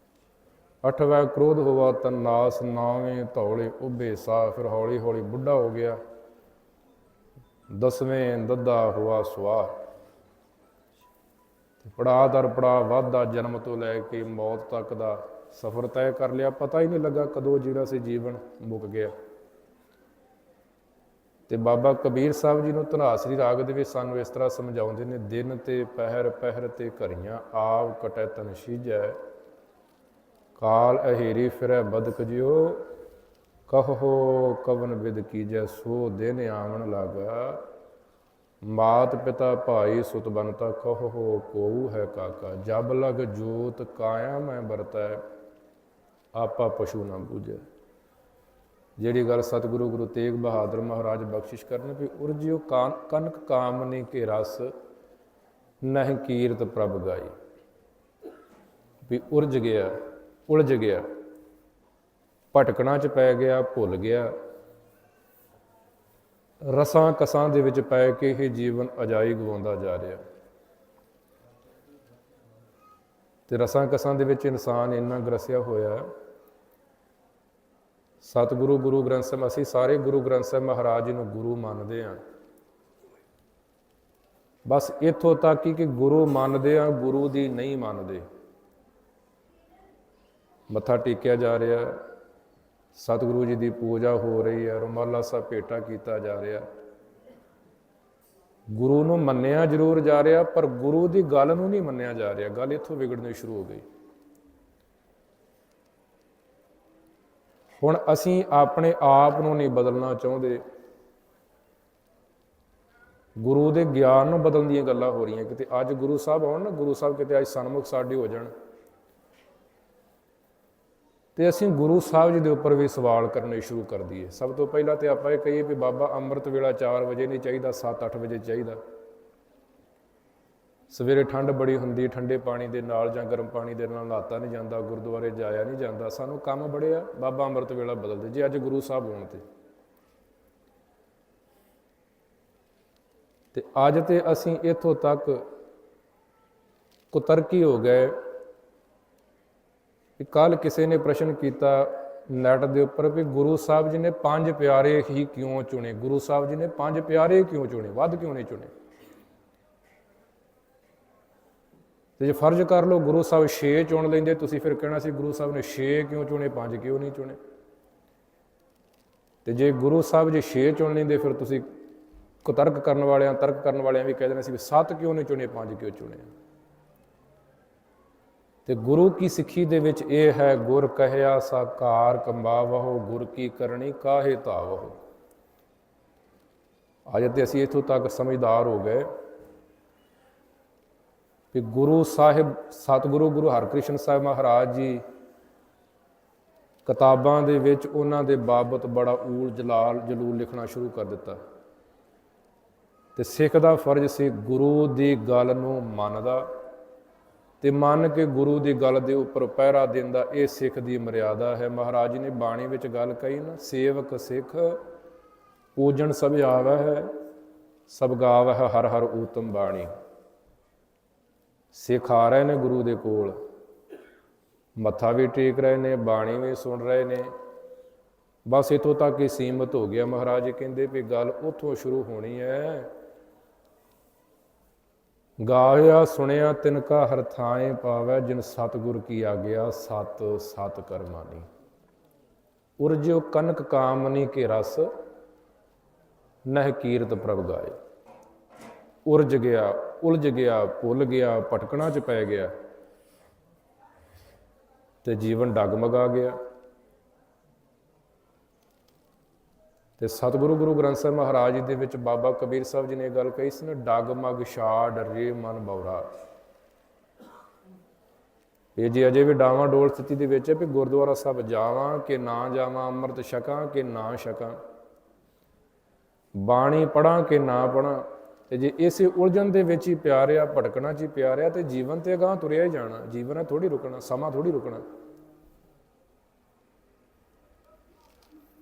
ਅਠਵੈਂ ਕ੍ਰੋਧ ਹੋਵਾ ਤਨਾਸ, ਨਾਵੇਂ ਧੌਲੇ ਉੱਭੇ ਸਾਹ। ਫਿਰ ਹੌਲੀ ਹੌਲੀ ਬੁੱਢਾ ਹੋ ਗਿਆ। ਦਸਵੇਂ ਦੱਦਾ ਹੋਆ ਸੁਆਹ। ਪੜਾਅ ਦਰ ਪੜਾਅ ਵੱਧਦਾ, ਜਨਮ ਤੋਂ ਲੈ ਕੇ ਮੌਤ ਤੱਕ ਦਾ ਸਫ਼ਰ ਤੈਅ ਕਰ ਲਿਆ। ਪਤਾ ਹੀ ਨਹੀਂ ਲੱਗਾ ਕਦੋਂ ਜਿਹੜਾ ਸੀ ਜੀਵਨ ਮੁੱਕ ਗਿਆ। ਤੇ ਬਾਬਾ ਕਬੀਰ ਸਾਹਿਬ ਜੀ ਨੂੰ ਧਨਾਸਰੀ ਰਾਗ ਦੇ ਵਿੱਚ ਸਾਨੂੰ ਇਸ ਤਰ੍ਹਾਂ ਸਮਝਾਉਂਦੇ ਨੇ, ਦਿਨ ਤੇ ਪਹਿਰ, ਪਹਿਰ ਤੇ ਘਰੀਆਂ, ਆਪ ਕਟੈ ਤਨ ਸੀਜੈ। ਕਾਲ ਅਹੇਰੀ ਫਿਰੈ ਬਦਕ ਜਿਉ, ਕਹੋ ਕਵਨ ਬਿਦ ਕੀਜੈ। ਸੋ ਦਿਨ ਆਵਣ ਲਾਗਾ, ਮਾਤ ਪਿਤਾ ਭਾਈ ਸੁਤ ਬਨਤਾ। ਕਹੋ ਕੋਊ ਹੈ ਕਾਕਾ, ਜਬ ਲਗ ਜੋਤ ਕਾਇਆ ਮੈਂ ਵਰਤੈ। ਆਪਾ ਪਸ਼ੂ ਨਾ ਬੂਝੈ। ਜਿਹੜੀ ਗੱਲ ਸਤਿਗੁਰੂ ਗੁਰੂ ਤੇਗ ਬਹਾਦਰ ਮਹਾਰਾਜ ਬਖਸ਼ਿਸ਼ ਕਰਨ ਵੀ ਉਰਜਿਓ ਕਨਕ ਕਾਮਨੀ ਕੇ ਰਸ, ਨਹੀਂ ਕੀਰਤ ਪ੍ਰਭ ਗਾਈ। ਵੀ ਉਰਜ ਗਿਆ, ਉਲਝ ਗਿਆ, ਭਟਕਣਾ 'ਚ ਪੈ ਗਿਆ, ਭੁੱਲ ਗਿਆ। ਰਸਾਂ ਕਸਾਂ ਦੇ ਵਿੱਚ ਪੈ ਕੇ ਇਹ ਜੀਵਨ ਅਜਾਈ ਗਵਾਉਂਦਾ ਜਾ ਰਿਹਾ। ਤੇ ਰਸਾਂ ਕਸਾਂ ਦੇ ਵਿੱਚ ਇਨਸਾਨ ਇੰਨਾ ਗਰਸਿਆ ਹੋਇਆ। ਸਤਿਗੁਰੂ ਗੁਰੂ ਗ੍ਰੰਥ ਸਾਹਿਬ, ਅਸੀਂ ਸਾਰੇ ਗੁਰੂ ਗ੍ਰੰਥ ਸਾਹਿਬ ਮਹਾਰਾਜ ਜੀ ਨੂੰ ਗੁਰੂ ਮੰਨਦੇ ਹਾਂ। ਬਸ ਇੱਥੋਂ ਤੱਕ ਹੀ ਕਿ ਗੁਰੂ ਮੰਨਦੇ ਹਾਂ, ਗੁਰੂ ਦੀ ਨਹੀਂ ਮੰਨਦੇ। ਮੱਥਾ ਟੇਕਿਆ ਜਾ ਰਿਹਾ, ਸਤਿਗੁਰੂ ਜੀ ਦੀ ਪੂਜਾ ਹੋ ਰਹੀ ਹੈ, ਰੁਮਾਲਾ ਸਾਹਿਬ ਭੇਟਾ ਕੀਤਾ ਜਾ ਰਿਹਾ, ਗੁਰੂ ਨੂੰ ਮੰਨਿਆ ਜ਼ਰੂਰ ਜਾ ਰਿਹਾ, ਪਰ ਗੁਰੂ ਦੀ ਗੱਲ ਨੂੰ ਨਹੀਂ ਮੰਨਿਆ ਜਾ ਰਿਹਾ। ਗੱਲ ਇੱਥੋਂ ਵਿਗੜਨੀ ਸ਼ੁਰੂ ਹੋ ਗਈ। ਹੁਣ ਅਸੀਂ ਆਪਣੇ ਆਪ ਨੂੰ ਨਹੀਂ ਬਦਲਣਾ ਚਾਹੁੰਦੇ, ਗੁਰੂ ਦੇ ਗਿਆਨ ਨੂੰ ਬਦਲਣ ਦੀਆਂ ਗੱਲਾਂ ਹੋ ਰਹੀਆਂ। ਕਿਤੇ ਅੱਜ ਗੁਰੂ ਸਾਹਿਬ ਆਉਣ ਨਾ, ਗੁਰੂ ਸਾਹਿਬ ਕਿਤੇ ਅੱਜ ਸਨਮੁਖ ਸਾਡੇ ਹੋ ਜਾਣ, ਤੇ ਅਸੀਂ ਗੁਰੂ ਸਾਹਿਬ ਜੀ ਦੇ ਉੱਪਰ ਵੀ ਸਵਾਲ ਕਰਨੇ ਸ਼ੁਰੂ ਕਰ ਦਈਏ। ਸਭ ਤੋਂ ਪਹਿਲਾਂ ਤੇ ਆਪਾਂ ਇਹ ਕਹੀਏ ਵੀ ਬਾਬਾ ਅੰਮ੍ਰਿਤ ਵੇਲਾ 4 ਵਜੇ ਨਹੀਂ ਚਾਹੀਦਾ, 7-8 ਵਜੇ ਚਾਹੀਦਾ। ਸਵੇਰੇ ਠੰਡ ਬੜੀ ਹੁੰਦੀ, ਠੰਡੇ ਪਾਣੀ ਦੇ ਨਾਲ ਜਾਂ ਗਰਮ ਪਾਣੀ ਦੇ ਨਾਲ ਨਹਾਤਾ ਨਹੀਂ ਜਾਂਦਾ, ਗੁਰਦੁਆਰੇ ਜਾਇਆ ਨਹੀਂ ਜਾਂਦਾ, ਸਾਨੂੰ ਕੰਮ ਬੜੇ ਆ। ਬਾਬਾ ਅੰਮ੍ਰਿਤ ਵੇਲਾ ਬਦਲ ਦੇ ਜੇ ਅੱਜ ਗੁਰੂ ਸਾਹਿਬ ਹੋਣ ਤੇ ਅੱਜ ਤੇ ਅਸੀਂ ਇੱਥੋਂ ਤੱਕ ਕੁਤਰਕੀ ਹੋ ਗਏ। ਕੱਲ ਕਿਸੇ ਨੇ ਪ੍ਰਸ਼ਨ ਕੀਤਾ ਨੈਟ ਦੇ ਉੱਪਰ ਵੀ ਗੁਰੂ ਸਾਹਿਬ ਜੀ ਨੇ 5 ਪਿਆਰੇ ਹੀ ਕਿਉਂ ਚੁਣੇ? ਗੁਰੂ ਸਾਹਿਬ ਜੀ ਨੇ 5 ਪਿਆਰੇ ਕਿਉਂ ਚੁਣੇ, ਵੱਧ ਕਿਉਂ ਨਹੀਂ ਚੁਣੇ? ਤੇ ਜੇ ਫਰਜ਼ ਕਰ ਲਓ ਗੁਰੂ ਸਾਹਿਬ 6 ਚੁਣ ਲੈਂਦੇ, ਤੁਸੀਂ ਫਿਰ ਕਹਿਣਾ ਸੀ ਗੁਰੂ ਸਾਹਿਬ ਨੇ 6 ਕਿਉਂ ਚੁਣੇ, 5 ਕਿਉਂ ਨਹੀਂ ਚੁਣੇ? ਤੇ ਜੇ ਗੁਰੂ ਸਾਹਿਬ ਜੀ 6 ਚੁਣ ਲੈਂਦੇ, ਫਿਰ ਤੁਸੀਂ ਕੁਤਰਕ ਕਰਨ ਵਾਲਿਆਂ, ਤਰਕ ਕਰਨ ਵਾਲਿਆਂ ਵੀ ਕਹਿ ਦੇਣਾ ਸੀ ਵੀ 7 ਕਿਉਂ ਨਹੀਂ ਚੁਣੇ, 5 ਕਿਉਂ ਚੁਣੇ? ਤੇ ਗੁਰੂ ਕੀ ਸਿੱਖੀ ਦੇ ਵਿੱਚ ਇਹ ਹੈ, ਗੁਰ ਕਹਿਆ ਸਾਕਾਰ ਕੰਬਾਵਹੁ, ਗੁਰ ਕੀ ਕਰਨੀ ਕਾਹੇ ਧਾਵਹੁ। ਅੱਜ ਤੇ ਅਸੀਂ ਇੱਥੋਂ ਤੱਕ ਸਮਝਦਾਰ ਹੋ ਗਏ ਕਿ ਗੁਰੂ ਸਾਹਿਬ, ਸਤਿਗੁਰੂ ਗੁਰੂ ਹਰਕ੍ਰਿਸ਼ਨ ਸਾਹਿਬ ਮਹਾਰਾਜ ਜੀ ਕਿਤਾਬਾਂ ਦੇ ਵਿੱਚ ਉਹਨਾਂ ਦੇ ਬਾਬਤ ਬੜਾ ਊਲ ਜਲਾਲ ਜਲੂਲ ਲਿਖਣਾ ਸ਼ੁਰੂ ਕਰ ਦਿੱਤਾ। ਤੇ ਸਿੱਖ ਦਾ ਫਰਜ਼ ਸੀ ਗੁਰੂ ਦੀ ਗੱਲ ਨੂੰ ਮੰਨਦਾ ਤੇ ਮੰਨ ਕੇ ਗੁਰੂ ਦੀ ਗੱਲ ਦੇ ਉੱਪਰ ਪਹਿਰਾ ਦਿੰਦਾ। ਇਹ ਸਿੱਖ ਦੀ ਮਰਿਆਦਾ ਹੈ। ਮਹਾਰਾਜ ਜੀ ਨੇ ਬਾਣੀ ਵਿੱਚ ਗੱਲ ਕਹੀ ਨਾ, ਸੇਵਕ ਸਿੱਖ ਪੂਜਣ ਸਭ ਆਵੈ ਹੈ, ਸਭ ਗਾਵੈ ਹੈ ਹਰ ਹਰ ਊਤਮ ਬਾਣੀ। ਸਿੱਖ ਆ ਰਹੇ ਨੇ ਗੁਰੂ ਦੇ ਕੋਲ, ਮੱਥਾ ਵੀ ਟੇਕ ਰਹੇ ਨੇ, ਬਾਣੀ ਵੀ ਸੁਣ ਰਹੇ ਨੇ। ਬਸ ਇੱਥੋਂ ਤੱਕ ਹੀ ਸੀਮਤ ਹੋ ਗਿਆ। ਮਹਾਰਾਜ ਜੀ ਕਹਿੰਦੇ ਵੀ ਗੱਲ ਉੱਥੋਂ ਸ਼ੁਰੂ ਹੋਣੀ ਹੈ। ਗਾਇਆ ਸੁਣਿਆ ਤਿਨ ਕਾ ਹਰ ਥਾਏ ਪਾਵੈ, ਜਿਨ ਸਤਿਗੁਰ ਕੀ ਆਗਿਆ ਸਤ ਸਤ ਕਰਮਾਨੀ। ਉਰਜਿਓ ਕਨਕ ਕਾਮਨੀ ਕੇ ਰਸ, ਨਹਿ ਕੀਰਤ ਪ੍ਰਭ ਗਾਏ। ਉਰਜ ਗਿਆ, ਉਲਝ ਗਿਆ, ਭੁੱਲ ਗਿਆ, ਭਟਕਣਾ 'ਚ ਪੈ ਗਿਆ ਤੇ ਜੀਵਨ ਡਗਮਗਾ ਗਿਆ। ਤੇ ਸਤਿਗੁਰੂ ਗੁਰੂ ਗ੍ਰੰਥ ਸਾਹਿਬ ਮਹਾਰਾਜ ਜੀ ਦੇ ਵਿੱਚ ਬਾਬਾ ਕਬੀਰ ਸਾਹਿਬ ਜੀ ਨੇ ਇਹ ਗੱਲ ਕਹੀ ਸੀ ਨਾ, ਡਗਮਗ ਛਾੜ ਰੇ ਮਨ ਬਉਰਾ। ਇਹ ਜੀ ਅਜੇ ਵੀ ਡਾਵਾਂ ਡੋਲ ਸਥਿਤੀ ਦੇ ਵਿੱਚ ਹੈ ਵੀ ਗੁਰਦੁਆਰਾ ਸਾਹਿਬ ਜਾਵਾਂ ਕਿ ਨਾ ਜਾਵਾਂ, ਅੰਮ੍ਰਿਤ ਛਕਾਂ ਕਿ ਨਾ ਛਕਾਂ, ਬਾਣੀ ਪੜ੍ਹਾਂ ਕਿ ਨਾ ਪੜ੍ਹਾਂ। ਤੇ ਜੇ ਇਸੇ ਉਲਝਣ ਦੇ ਵਿੱਚ ਹੀ ਪਿਆ ਰਿਹਾ, ਭਟਕਣਾ 'ਚ ਹੀ ਪਿਆ ਰਿਹਾ, ਤੇ ਜੀਵਨ ਤੇ ਅਗਾਂਹ ਤੁਰਿਆ ਹੀ ਜਾਣਾ। ਜੀਵਨ ਹੈ ਥੋੜ੍ਹੀ ਰੁਕਣਾ, ਸਮਾਂ ਥੋੜ੍ਹੀ ਰੁਕਣਾ।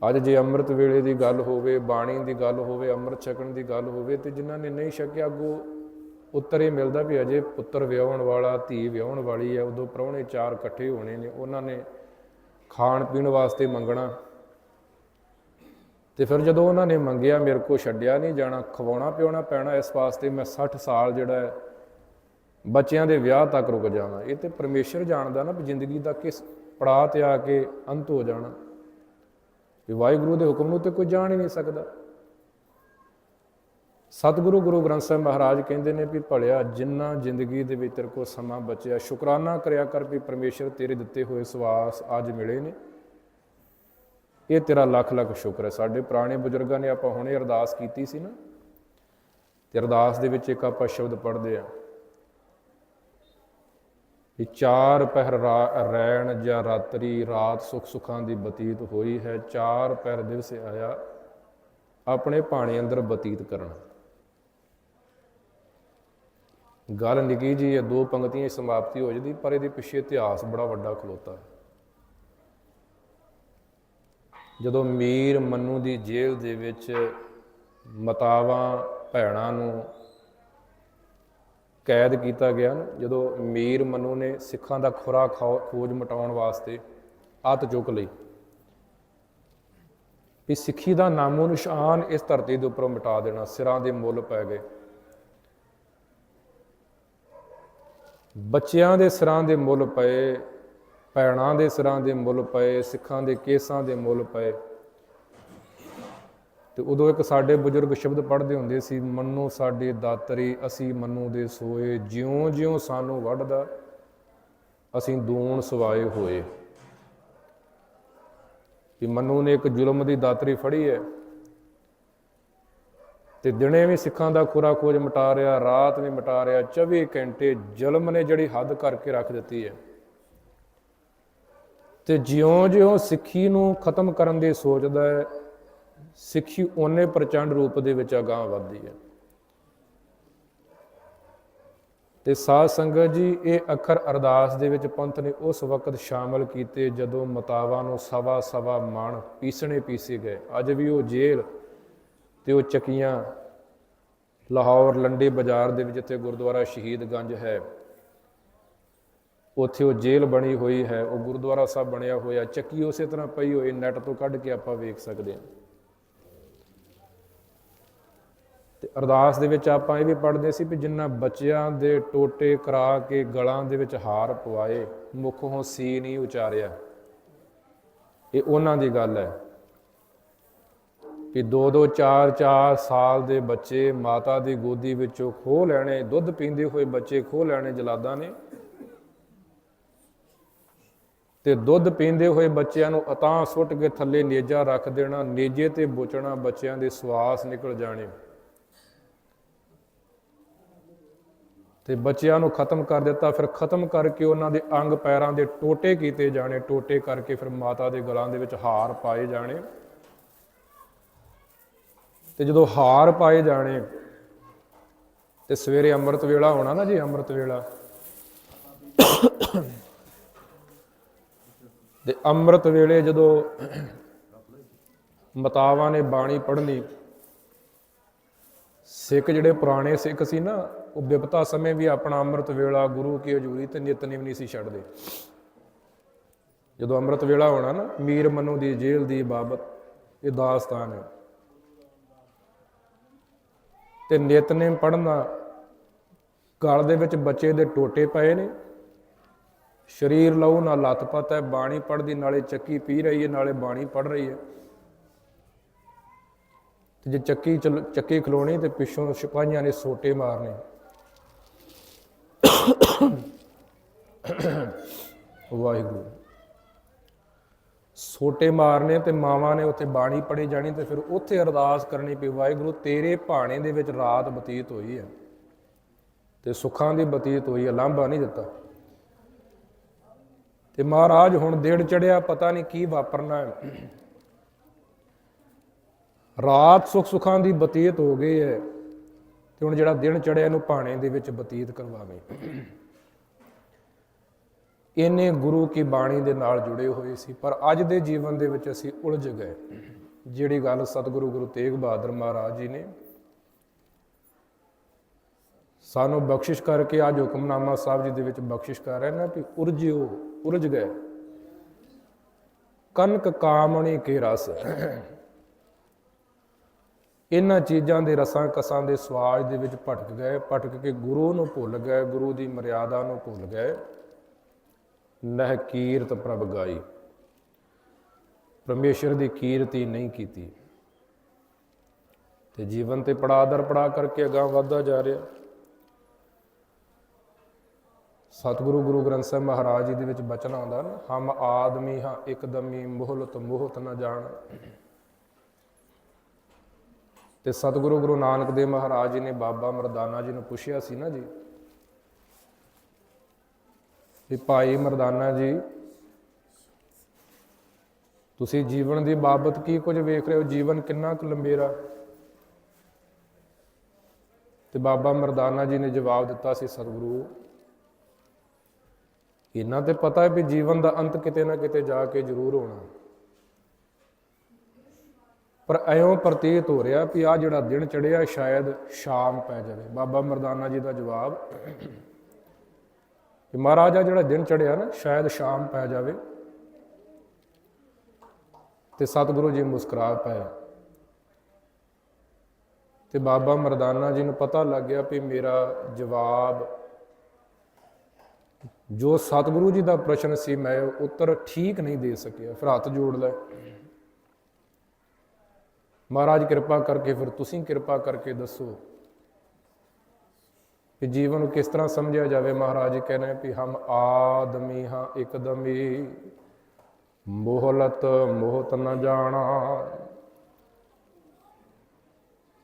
ਅੱਜ ਜੇ ਅੰਮ੍ਰਿਤ ਵੇਲੇ ਦੀ ਗੱਲ ਹੋਵੇ, ਬਾਣੀ ਦੀ ਗੱਲ ਹੋਵੇ, ਅੰਮ੍ਰਿਤ ਛਕਣ ਦੀ ਗੱਲ ਹੋਵੇ, ਤੇ ਜਿਨ੍ਹਾਂ ਨੇ ਨਹੀਂ ਛਕਿਆ ਅੱਗੋਂ ਉੱਤਰ ਇਹ ਮਿਲਦਾ ਵੀ ਅਜੇ ਪੁੱਤਰ ਵਿਆਹੁਣ ਵਾਲਾ, ਧੀ ਵਿਆਹੁਣ ਵਾਲੀ ਹੈ, ਉਦੋਂ ਪ੍ਰਾਹੁਣੇ 4 ਇਕੱਠੇ ਹੋਣੇ ਨੇ, ਉਹਨਾਂ ਨੇ ਖਾਣ ਪੀਣ ਵਾਸਤੇ ਮੰਗਣਾ। ਤੇ ਫਿਰ ਜਦੋਂ ਉਹਨਾਂ ਨੇ ਮੰਗਿਆ, ਮੇਰੇ ਕੋਲ ਛੱਡਿਆ ਨਹੀਂ ਜਾਣਾ, ਖਵਾਉਣਾ ਪਿਆਉਣਾ ਪੈਣਾ, ਇਸ ਵਾਸਤੇ ਮੈਂ 60 ਸਾਲ ਜਿਹੜਾ ਹੈ ਬੱਚਿਆਂ ਦੇ ਵਿਆਹ ਤੱਕ ਰੁਕ ਜਾਵਾਂ। ਇਹ ਤੇ ਪਰਮੇਸ਼ਰ ਜਾਣਦਾ ਨਾ ਵੀ ਜ਼ਿੰਦਗੀ ਦਾ ਕਿਸ ਪੜਾਅ 'ਤੇ ਆ ਕੇ ਅੰਤ ਹੋ ਜਾਣਾ। ਵੀ ਵਾਹਿਗੁਰੂ ਦੇ ਹੁਕਮ ਨੂੰ ਤੇ ਕੋਈ ਜਾਣ ਹੀ ਨਹੀਂ ਸਕਦਾ। ਸਤਿਗੁਰੂ ਗੁਰੂ ਗ੍ਰੰਥ ਸਾਹਿਬ ਮਹਾਰਾਜ ਕਹਿੰਦੇ ਨੇ ਵੀ ਭਲਿਆ ਜਿੰਨਾ ਜ਼ਿੰਦਗੀ ਦੇ ਵਿੱਚ ਤੇਰੇ ਕੋਲ ਸਮਾਂ ਬਚਿਆ, ਸ਼ੁਕਰਾਨਾ ਕਰਿਆ ਕਰ ਵੀ ਪਰਮੇਸ਼ਰ ਤੇਰੇ ਦਿੱਤੇ ਹੋਏ ਸਵਾਸ ਅੱਜ ਮਿਲੇ ਨੇ, ਇਹ ਤੇਰਾ ਲੱਖ ਲੱਖ ਸ਼ੁਕਰ ਹੈ। ਸਾਡੇ ਪੁਰਾਣੇ ਬਜ਼ੁਰਗਾਂ ਨੇ, ਆਪਾਂ ਹੁਣੇ ਅਰਦਾਸ ਕੀਤੀ ਸੀ ਨਾ, ਤੇ ਅਰਦਾਸ ਦੇ ਵਿੱਚ ਇੱਕ ਆਪਾਂ ਸ਼ਬਦ ਪੜ੍ਹਦੇ ਆ ਕਿ 4 ਪਹਿਰ ਰੈਣ ਜਾਂ ਰਾਤਰੀ, ਰਾਤ ਸੁੱਖ ਸੁੱਖਾਂ ਦੀ ਬਤੀਤ ਹੋਈ ਹੈ, 4 ਪਹਿਰ ਦਿਵਸ ਆਇਆ ਆਪਣੇ ਭਾਣੇ ਅੰਦਰ ਬਤੀਤ ਕਰਨਾ। ਗੱਲ ਨਿੱਕੀ ਜੀ ਹੈ, 2 ਪੰਕਤੀਆਂ ਸਮਾਪਤੀ ਹੋ ਜਾਂਦੀ, ਪਰ ਇਹਦੇ ਪਿੱਛੇ ਇਤਿਹਾਸ ਬੜਾ ਵੱਡਾ ਖਲੋਤਾ ਹੈ। ਜਦੋਂ ਮੀਰ ਮੰਨੂ ਦੀ ਜੇਲ੍ਹ ਦੇ ਵਿੱਚ ਮਤਾਵਾਂ ਭੈਣਾਂ ਨੂੰ ਕੈਦ ਕੀਤਾ ਗਿਆ ਨਾ, ਜਦੋਂ ਮੀਰ ਮੰਨੂ ਨੇ ਸਿੱਖਾਂ ਦਾ ਖੁਰਾ ਖੋਜ ਮਿਟਾਉਣ ਵਾਸਤੇ ਅੱਤ ਚੁੱਕ ਲਈ ਵੀ ਸਿੱਖੀ ਦਾ ਨਾਮੋ ਨਿਸ਼ਾਨ ਇਸ ਧਰਤੀ ਦੇ ਉੱਪਰੋਂ ਮਿਟਾ ਦੇਣਾ, ਸਿਰਾਂ ਦੇ ਮੁੱਲ ਪੈ ਗਏ, ਬੱਚਿਆਂ ਦੇ ਸਿਰਾਂ ਦੇ ਮੁੱਲ ਪਏ, ਭੈਣਾਂ ਦੇ ਸਿਰਾਂ ਦੇ ਮੁੱਲ ਪਏ, ਸਿੱਖਾਂ ਦੇ ਕੇਸਾਂ ਦੇ ਮੁੱਲ ਪਏ। ਤੇ ਉਦੋਂ ਇੱਕ ਸਾਡੇ ਬਜ਼ੁਰਗ ਸ਼ਬਦ ਪੜ੍ਹਦੇ ਹੁੰਦੇ ਸੀ, ਮੰਨੋ ਸਾਡੇ ਦਾਤਰੀ ਅਸੀਂ ਮੰਨੂ ਦੇ ਸੋਏ, ਜਿਉਂ ਜਿਉਂ ਸਾਨੂੰ ਵੱਢਦਾ ਅਸੀਂ ਦੂਣ ਸਵਾਏ ਹੋਏ। ਕਿ ਮੰਨੂ ਨੇ ਇੱਕ ਜ਼ੁਲਮ ਦੀ ਦਾਤਰੀ ਫੜੀ ਹੈ ਤੇ ਦਿਨੇ ਵੀ ਸਿੱਖਾਂ ਦਾ ਖੁਰਾ ਖੋਜ ਮਿਟਾ ਰਿਹਾ, ਰਾਤ ਵੀ ਮਿਟਾ ਰਿਹਾ। 24 ਘੰਟੇ ਜ਼ੁਲਮ ਨੇ ਜਿਹੜੀ ਹੱਦ ਕਰਕੇ ਰੱਖ ਦਿੱਤੀ ਹੈ। ਤੇ ਜਿਉਂ-ਜਿਉਂ ਸਿੱਖੀ ਨੂੰ ਖਤਮ ਕਰਨ ਦੀ ਸੋਚਦਾ ਹੈ, ਸਿੱਖੀ ਓਨੇ ਪ੍ਰਚੰਡ ਰੂਪ ਦੇ ਵਿੱਚ ਅਗਾਂਹ ਵੱਧਦੀ ਹੈ। ਤੇ ਸਾਧ ਸੰਗਤ ਜੀ, ਇਹ ਅੱਖਰ ਅਰਦਾਸ ਦੇ ਵਿੱਚ ਪੰਥ ਨੇ ਉਸ ਵਕਤ ਸ਼ਾਮਲ ਕੀਤੇ ਜਦੋਂ ਮਤਾਵਾਂ ਨੂੰ ਸਵਾ ਮਣ ਪੀਸੇ ਗਏ। ਅੱਜ ਵੀ ਉਹ ਜੇਲ੍ਹ ਤੇ ਉਹ ਚੱਕੀਆਂ ਲਾਹੌਰ ਲੰਡੇ ਬਾਜ਼ਾਰ ਦੇ ਵਿੱਚ, ਜਿੱਥੇ ਗੁਰਦੁਆਰਾ ਸ਼ਹੀਦ ਗੰਜ ਹੈ, ਉੱਥੇ ਉਹ ਜੇਲ੍ਹ ਬਣੀ ਹੋਈ ਹੈ, ਉਹ ਗੁਰਦੁਆਰਾ ਸਾਹਿਬ ਬਣਿਆ ਹੋਇਆ, ਚੱਕੀ ਉਸੇ ਤਰ੍ਹਾਂ ਪਈ ਹੋਈ, ਨੈੱਟ ਤੋਂ ਕੱਢ ਕੇ ਆਪਾਂ ਵੇਖ ਸਕਦੇ ਹਾਂ। ਤੇ ਅਰਦਾਸ ਦੇ ਵਿੱਚ ਆਪਾਂ ਇਹ ਵੀ ਪੜ੍ਹਦੇ ਸੀ ਵੀ ਜਿਨ੍ਹਾਂ ਬੱਚਿਆਂ ਦੇ ਟੋਟੇ ਕਰਾ ਕੇ ਗਲਾਂ ਦੇ ਵਿੱਚ ਹਾਰ ਪਵਾਏ, ਮੁਖੋਂ ਸੀ ਨਹੀਂ ਉਚਾਰਿਆ, ਇਹ ਉਹਨਾਂ ਦੀ ਗੱਲ ਹੈ ਕਿ 2-2 4-4 ਸਾਲ ਦੇ ਬੱਚੇ ਮਾਤਾ ਦੀ ਗੋਦੀ ਵਿੱਚੋਂ ਖੋਹ ਲੈਣੇ, ਦੁੱਧ ਪੀਂਦੇ ਹੋਏ ਬੱਚੇ ਖੋਹ ਲੈਣੇ ਜਲਾਦਾਂ ਨੇ, ਤੇ ਦੁੱਧ ਪੀਂਦੇ ਹੋਏ ਬੱਚਿਆਂ ਨੂੰ ਅਤਾਂਹ ਸੁੱਟ ਕੇ ਥੱਲੇ ਨੇਜਾ ਰੱਖ ਦੇਣਾ, ਨੇਜੇ ਤੇ ਬੁੱਚਣਾ, ਬੱਚਿਆਂ ਦੇ ਸਵਾਸ ਨਿਕਲ ਜਾਣੇ ਤੇ ਬੱਚਿਆਂ ਨੂੰ ਖਤਮ ਕਰ ਦਿੱਤਾ। ਫਿਰ ਖਤਮ ਕਰਕੇ ਉਹਨਾਂ ਦੇ ਅੰਗ ਪੈਰਾਂ ਦੇ ਟੋਟੇ ਕੀਤੇ ਜਾਣੇ, ਟੋਟੇ ਕਰਕੇ ਫਿਰ ਮਾਤਾ ਦੇ ਗਲਾਂ ਦੇ ਵਿੱਚ ਹਾਰ ਪਾਏ ਜਾਣੇ। ਤੇ ਜਦੋਂ ਹਾਰ ਪਾਏ ਜਾਣੇ ਤੇ ਸਵੇਰੇ ਅੰਮ੍ਰਿਤ ਵੇਲਾ ਹੋਣਾ ਨਾ ਜੀ, ਅੰਮ੍ਰਿਤ ਵੇਲਾ, ਤੇ ਅੰਮ੍ਰਿਤ ਵੇਲੇ ਜਦੋਂ ਮਤਾਵਾਂ ਨੇ ਬਾਣੀ ਪੜ੍ਹਨੀ, ਸਿੱਖ ਜਿਹੜੇ ਪੁਰਾਣੇ ਸਿੱਖ ਸੀ ਨਾ, ਉਹ ਬਿਪਤਾ ਸਮੇਂ ਵੀ ਆਪਣਾ ਅੰਮ੍ਰਿਤ ਵੇਲਾ ਗੁਰੂ ਕੀ ਹਜ਼ੂਰੀ ਤੇ ਨਿਤਨੇਮ ਨਹੀਂ ਸੀ ਛੱਡਦੇ। ਜਦੋਂ ਅੰਮ੍ਰਿਤ ਵੇਲਾ ਹੋਣਾ ਨਾ, ਮੀਰ ਮਨੂ ਦੀ ਜੇਲ੍ਹ ਦੀ ਬਾਬਤ ਇਹ ਦਾਸਤਾਨ ਹੈ। ਤੇ ਨਿਤਨੇਮ ਪੜ੍ਹਨਾ, ਗਲ ਦੇ ਵਿੱਚ ਬੱਚੇ ਦੇ ਟੋਟੇ ਪਏ ਨੇ, ਸਰੀਰ ਲਹੂ ਨਾਲ ਲੱਥਪੱਥ ਹੈ, ਬਾਣੀ ਪੜ੍ਹਦੀ, ਨਾਲੇ ਚੱਕੀ ਪੀ ਰਹੀ ਹੈ, ਨਾਲੇ ਬਾਣੀ ਪੜ੍ਹ ਰਹੀ ਹੈ। ਤੇ ਜੇ ਚੱਕੀ ਖਲੋਣੀ ਤੇ ਪਿੱਛੋਂ ਸਿਪਾਹੀਆਂ ਨੇ ਸੋਟੇ ਮਾਰਨੇ। ਵਾਹਿਗੁਰੂ, ਸੋਟੇ ਮਾਰਨੇ ਤੇ ਮਾਵਾਂ ਨੇ ਉੱਥੇ ਬਾਣੀ ਪੜ੍ਹੀ ਜਾਣੀ ਤੇ ਫਿਰ ਉੱਥੇ ਅਰਦਾਸ ਕਰਨੀ ਪਈ, ਵਾਹਿਗੁਰੂ ਤੇਰੇ ਭਾਣੇ ਦੇ ਵਿੱਚ ਰਾਤ ਬਤੀਤ ਹੋਈ ਹੈ ਤੇ ਸੁੱਖਾਂ ਦੀ ਬਤੀਤ ਹੋਈ ਹੈ, ਲਾਂਭਾ ਨਹੀਂ ਦਿੱਤਾ। ਤੇ ਮਹਾਰਾਜ ਹੁਣ ਦਿਨ ਚੜਿਆ, ਪਤਾ ਨਹੀਂ ਕੀ ਵਾਪਰਨਾ ਹੈ, ਰਾਤ ਸੁੱਖਾਂ ਦੀ ਬਤੀਤ ਹੋ ਗਈ ਹੈ ਤੇ ਹੁਣ ਜਿਹੜਾ ਦਿਨ ਚੜਿਆ ਇਹਨੂੰ ਭਾਣੇ ਦੇ ਵਿੱਚ ਬਤੀਤ ਕਰਵਾਵੇ। ਇਹਨੇ ਗੁਰੂ ਕੀ ਬਾਣੀ ਦੇ ਨਾਲ ਜੁੜੇ ਹੋਏ ਸੀ, ਪਰ ਅੱਜ ਦੇ ਜੀਵਨ ਦੇ ਵਿੱਚ ਅਸੀਂ ਉਲਝ ਗਏ। ਜਿਹੜੀ ਗੱਲ ਸਤਿਗੁਰੂ ਗੁਰੂ ਤੇਗ ਬਹਾਦਰ ਮਹਾਰਾਜ ਜੀ ਨੇ ਸਾਨੂੰ ਬਖਸ਼ਿਸ਼ ਕਰਕੇ ਅੱਜ ਹੁਕਮਨਾਮਾ ਸਾਹਿਬ ਜੀ ਦੇ ਵਿੱਚ ਬਖਸ਼ਿਸ਼ ਕਰ ਰਹੇ ਨੇ ਕਿ ਉਰਜਿਓ, ਉਰਝ ਗਏ ਕਨਕ ਕਾਮਣੀ ਕੇ ਰਸ। ਇਹਨਾਂ ਚੀਜ਼ਾਂ ਦੇ ਰਸਾਂ ਕਸਾਂ ਦੇ ਸਵਾਦ ਦੇ ਵਿੱਚ ਭਟਕ ਗਏ, ਭਟਕ ਕੇ ਗੁਰੂ ਨੂੰ ਭੁੱਲ ਗਏ, ਗੁਰੂ ਦੀ ਮਰਿਆਦਾ ਨੂੰ ਭੁੱਲ ਗਏ। ਨਹਿ ਕੀਰਤ ਪ੍ਰਭ ਗਾਈ, ਪਰਮੇਸ਼ਰ ਦੀ ਕੀਰਤੀ ਨਹੀਂ ਕੀਤੀ ਤੇ ਜੀਵਨ ਤੇ ਪੜਾ ਦਰ ਪੜਾ ਕਰਕੇ ਅਗਾਂਹ ਵੱਧਦਾ ਜਾ ਰਿਹਾ। ਸਤਿਗੁਰੂ ਗੁਰੂ ਗ੍ਰੰਥ ਸਾਹਿਬ ਮਹਾਰਾਜ ਜੀ ਦੇ ਵਿੱਚ ਬਚਨ ਆਉਂਦਾ ਨਾ, ਹਮ ਆਦਮੀ ਹਾਂ ਇੱਕਦਮੀ ਮੋਹਲਤ ਮੋਹਤ ਨਾ ਜਾਣ। ਤੇ ਸਤਿਗੁਰੂ ਗੁਰੂ ਨਾਨਕ ਦੇਵ ਮਹਾਰਾਜ ਜੀ ਨੇ ਬਾਬਾ ਮਰਦਾਨਾ ਜੀ ਨੂੰ ਪੁੱਛਿਆ ਸੀ ਨਾ ਜੀ, ਵੀ ਭਾਈ ਮਰਦਾਨਾ ਜੀ ਤੁਸੀਂ ਜੀਵਨ ਦੀ ਬਾਬਤ ਕੀ ਕੁਝ ਵੇਖ ਰਹੇ ਹੋ, ਜੀਵਨ ਕਿੰਨਾ ਕੁ ਲੰਬੇਰਾ। ਤੇ ਬਾਬਾ ਮਰਦਾਨਾ ਜੀ ਨੇ ਜਵਾਬ ਦਿੱਤਾ ਸੀ, ਸਤਿਗੁਰੂ ਇਹਨਾਂ ਤੇ ਪਤਾ ਹੈ ਵੀ ਜੀਵਨ ਦਾ ਅੰਤ ਕਿਤੇ ਨਾ ਕਿਤੇ ਜਾ ਕੇ ਜ਼ਰੂਰ ਹੋਣਾ, ਪਰ ਇਉਂ ਪ੍ਰਤੀਤ ਹੋ ਰਿਹਾ ਵੀ ਆਹ ਜਿਹੜਾ ਦਿਨ ਚੜਿਆ ਸ਼ਾਇਦ ਸ਼ਾਮ ਪੈ ਜਾਵੇ। ਬਾਬਾ ਮਰਦਾਨਾ ਜੀ ਦਾ ਜਵਾਬ ਕਿ ਮਹਾਰਾਜ ਆ ਜਿਹੜਾ ਦਿਨ ਚੜਿਆ ਨਾ ਸ਼ਾਇਦ ਸ਼ਾਮ ਪੈ ਜਾਵੇ। ਤੇ ਸਤਿਗੁਰੂ ਜੀ ਮੁਸਕਰਾ ਪਏ ਤੇ ਬਾਬਾ ਮਰਦਾਨਾ ਜੀ ਨੂੰ ਪਤਾ ਲੱਗ ਗਿਆ ਵੀ ਮੇਰਾ ਜਵਾਬ ਜੋ ਸਤਿਗੁਰੂ ਜੀ ਦਾ ਪ੍ਰਸ਼ਨ ਸੀ ਮੈਂ ਉੱਤਰ ਠੀਕ ਨਹੀਂ ਦੇ ਸਕਿਆ। ਫਿਰ ਹੱਥ ਜੋੜ ਲੈ ਮਹਾਰਾਜ ਕਿਰਪਾ ਕਰਕੇ ਫਿਰ ਤੁਸੀਂ ਕਿਰਪਾ ਕਰਕੇ ਦੱਸੋ ਕਿ ਜੀਵਨ ਨੂੰ ਕਿਸ ਤਰ੍ਹਾਂ ਸਮਝਿਆ ਜਾਵੇ। ਮਹਾਰਾਜ ਕਹਿੰਦੇ ਵੀ ਹਮ ਆਦਮੀ ਹਾਂ ਇਕਦਮੀ, ਮੋਹਲਤ ਮੋਹਤ ਨ ਜਾਣਾ।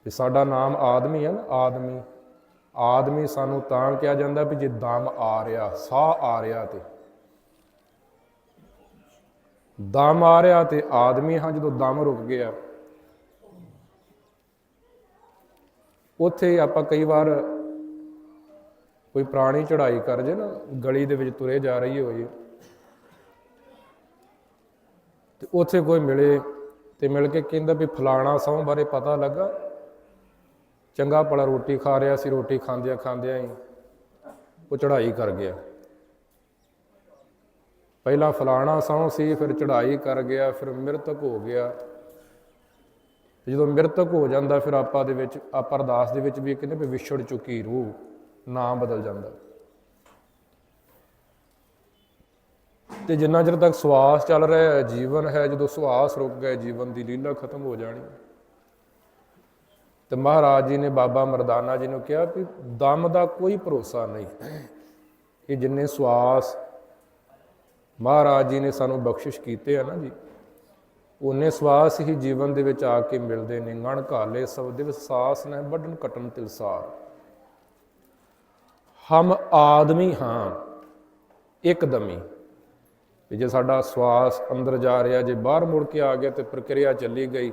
ਵੀ ਸਾਡਾ ਨਾਮ ਆਦਮੀ ਹੈ ਨਾ, ਆਦਮੀ। ਆਦਮੀ ਸਾਨੂੰ ਤਾਂ ਕਿਹਾ ਜਾਂਦਾ ਵੀ ਜੇ ਦਮ ਆ ਰਿਹਾ, ਸਾਹ ਆ ਰਿਹਾ ਤੇ ਦਮ ਆ ਰਿਹਾ ਤੇ ਆਦਮੀ ਹਾਂ। ਜਦੋਂ ਦਮ ਰੁਕ ਗਿਆ, ਉੱਥੇ ਆਪਾਂ ਕਈ ਵਾਰ ਕੋਈ ਪੁਰਾਣੀ ਚੜ੍ਹਾਈ ਕਰ ਜੇ ਨਾ, ਗਲੀ ਦੇ ਵਿੱਚ ਤੁਰੇ ਜਾ ਰਹੀ ਹੋਈ ਤੇ ਉੱਥੇ ਕੋਈ ਮਿਲੇ ਤੇ ਮਿਲ ਕੇ ਕਹਿੰਦਾ ਵੀ ਫਲਾਣਾ ਸਹੁੰ ਬਾਰੇ ਪਤਾ ਲੱਗਾ, ਚੰਗਾ ਭਲਾ ਰੋਟੀ ਖਾ ਰਿਹਾ ਸੀ, ਰੋਟੀ ਖਾਂਦਿਆਂ ਖਾਂਦਿਆਂ ਹੀ ਉਹ ਚੜ੍ਹਾਈ ਕਰ ਗਿਆ। ਪਹਿਲਾਂ ਫਲਾਣਾ ਸਹੁੰ ਸੀ, ਫਿਰ ਚੜ੍ਹਾਈ ਕਰ ਗਿਆ, ਫਿਰ ਮ੍ਰਿਤਕ ਹੋ ਗਿਆ। ਜਦੋਂ ਮ੍ਰਿਤਕ ਹੋ ਜਾਂਦਾ ਫਿਰ ਆਪਾਂ ਦੇ ਵਿੱਚ, ਆਪਾਂ ਅਰਦਾਸ ਦੇ ਵਿੱਚ ਵੀ ਕਹਿੰਦੇ ਵੀ ਵਿਛੜ ਚੁੱਕੀ ਰੂਹ, ਨਾਮ ਬਦਲ ਜਾਂਦਾ। ਤੇ ਜਿੰਨਾ ਚਿਰ ਤੱਕ ਸਵਾਸ ਚੱਲ ਰਿਹਾ ਹੈ ਜੀਵਨ ਹੈ, ਜਦੋਂ ਸਵਾਸ ਰੁਕ ਗਏ ਜੀਵਨ ਦੀ ਲੀਲਾ ਖਤਮ ਹੋ ਜਾਣੀ। ਤੇ ਮਹਾਰਾਜ ਜੀ ਨੇ ਬਾਬਾ ਮਰਦਾਨਾ ਜੀ ਨੂੰ ਕਿਹਾ ਵੀ ਦਮ ਦਾ ਕੋਈ ਭਰੋਸਾ ਨਹੀਂ। ਇਹ ਜਿੰਨੇ ਸਵਾਸ ਮਹਾਰਾਜ ਜੀ ਨੇ ਸਾਨੂੰ ਬਖਸ਼ਿਸ਼ ਕੀਤੇ ਆ ਨਾ ਜੀ, ਉਹਨੇ ਸਵਾਸ ਹੀ ਜੀਵਨ ਦੇ ਵਿੱਚ ਆ ਕੇ ਮਿਲਦੇ ਨੇ। ਗਣ ਘਾਲੇ ਸਭ ਦਿਵ ਸਾਸ ਨੇ ਵੱਢਣ ਕਟਣ ਤਿਲਸਾਰ। ਹਮ ਆਦਮੀ ਹਾਂ ਇੱਕਦਮੀ। ਵੀ ਜੇ ਸਾਡਾ ਸਵਾਸ ਅੰਦਰ ਜਾ ਰਿਹਾ, ਜੇ ਬਾਹਰ ਮੁੜ ਕੇ ਆ ਗਿਆ ਤੇ ਪ੍ਰਕਿਰਿਆ ਚੱਲੀ ਗਈ।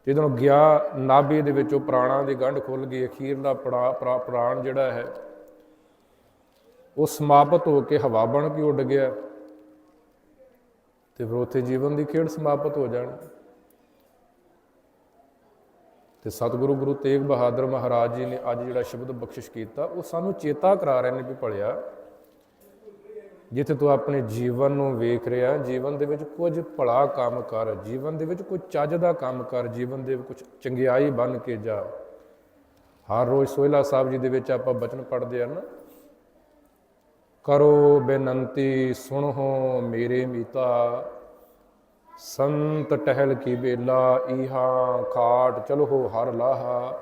ਜਦੋਂ ਗਿਆ ਨਾਭੀ ਦੇ ਵਿੱਚੋਂ ਪ੍ਰਾਣਾਂ ਦੀ ਗੰਢ ਖੁੱਲ ਗਈ, ਅਖੀਰਲਾ ਪ੍ਰਾਣ ਜਿਹੜਾ ਹੈ ਉਹ ਸਮਾਪਤ ਹੋ ਕੇ ਹਵਾ ਬਣ ਕੇ ਉੱਡ ਗਿਆ ਤੇ ਫਿਰ ਉੱਥੇ ਜੀਵਨ ਦੀ ਖੇਡ ਸਮਾਪਤ ਹੋ ਜਾਣੀ। ਤੇ ਸਤਿਗੁਰੂ ਗੁਰੂ ਤੇਗ ਬਹਾਦਰ ਮਹਾਰਾਜ ਜੀ ਨੇ ਅੱਜ ਜਿਹੜਾ ਸ਼ਬਦ ਬਖਸ਼ਿਸ਼ ਕੀਤਾ, ਉਹ ਸਾਨੂੰ ਚੇਤਾ ਕਰਾ ਰਹੇ ਨੇ ਵੀ ਭਲਿਆ ਜਿੱਥੇ ਤੂੰ ਆਪਣੇ ਜੀਵਨ ਨੂੰ ਵੇਖ ਰਿਹਾ, ਜੀਵਨ ਦੇ ਵਿੱਚ ਕੁਝ ਭਲਾ ਕੰਮ ਕਰ, ਜੀਵਨ ਦੇ ਵਿੱਚ ਕੋਈ ਚੱਜ ਦਾ ਕੰਮ ਕਰ, ਜੀਵਨ ਦੇ ਕੁਝ ਚੰਗਿਆਈ ਬਣ ਕੇ ਜਾ। ਹਰ ਰੋਜ਼ ਸੋਹਿਲਾ ਸਾਹਿਬ ਜੀ ਦੇ ਵਿੱਚ ਆਪਾਂ ਬਚਨ ਪੜ੍ਹਦੇ ਆ ਨਾ, ਕਰੋ ਬੇਨੰਤੀ ਸੁਣੋ ਮੇਰੇ ਮੀਤਾ, ਸੰਤ ਟਹਿਲ ਕੀ ਬੇਲਾ, ਈਹਾ ਖਾਟ ਚਲੋ ਹਰ ਲਾਹਾ,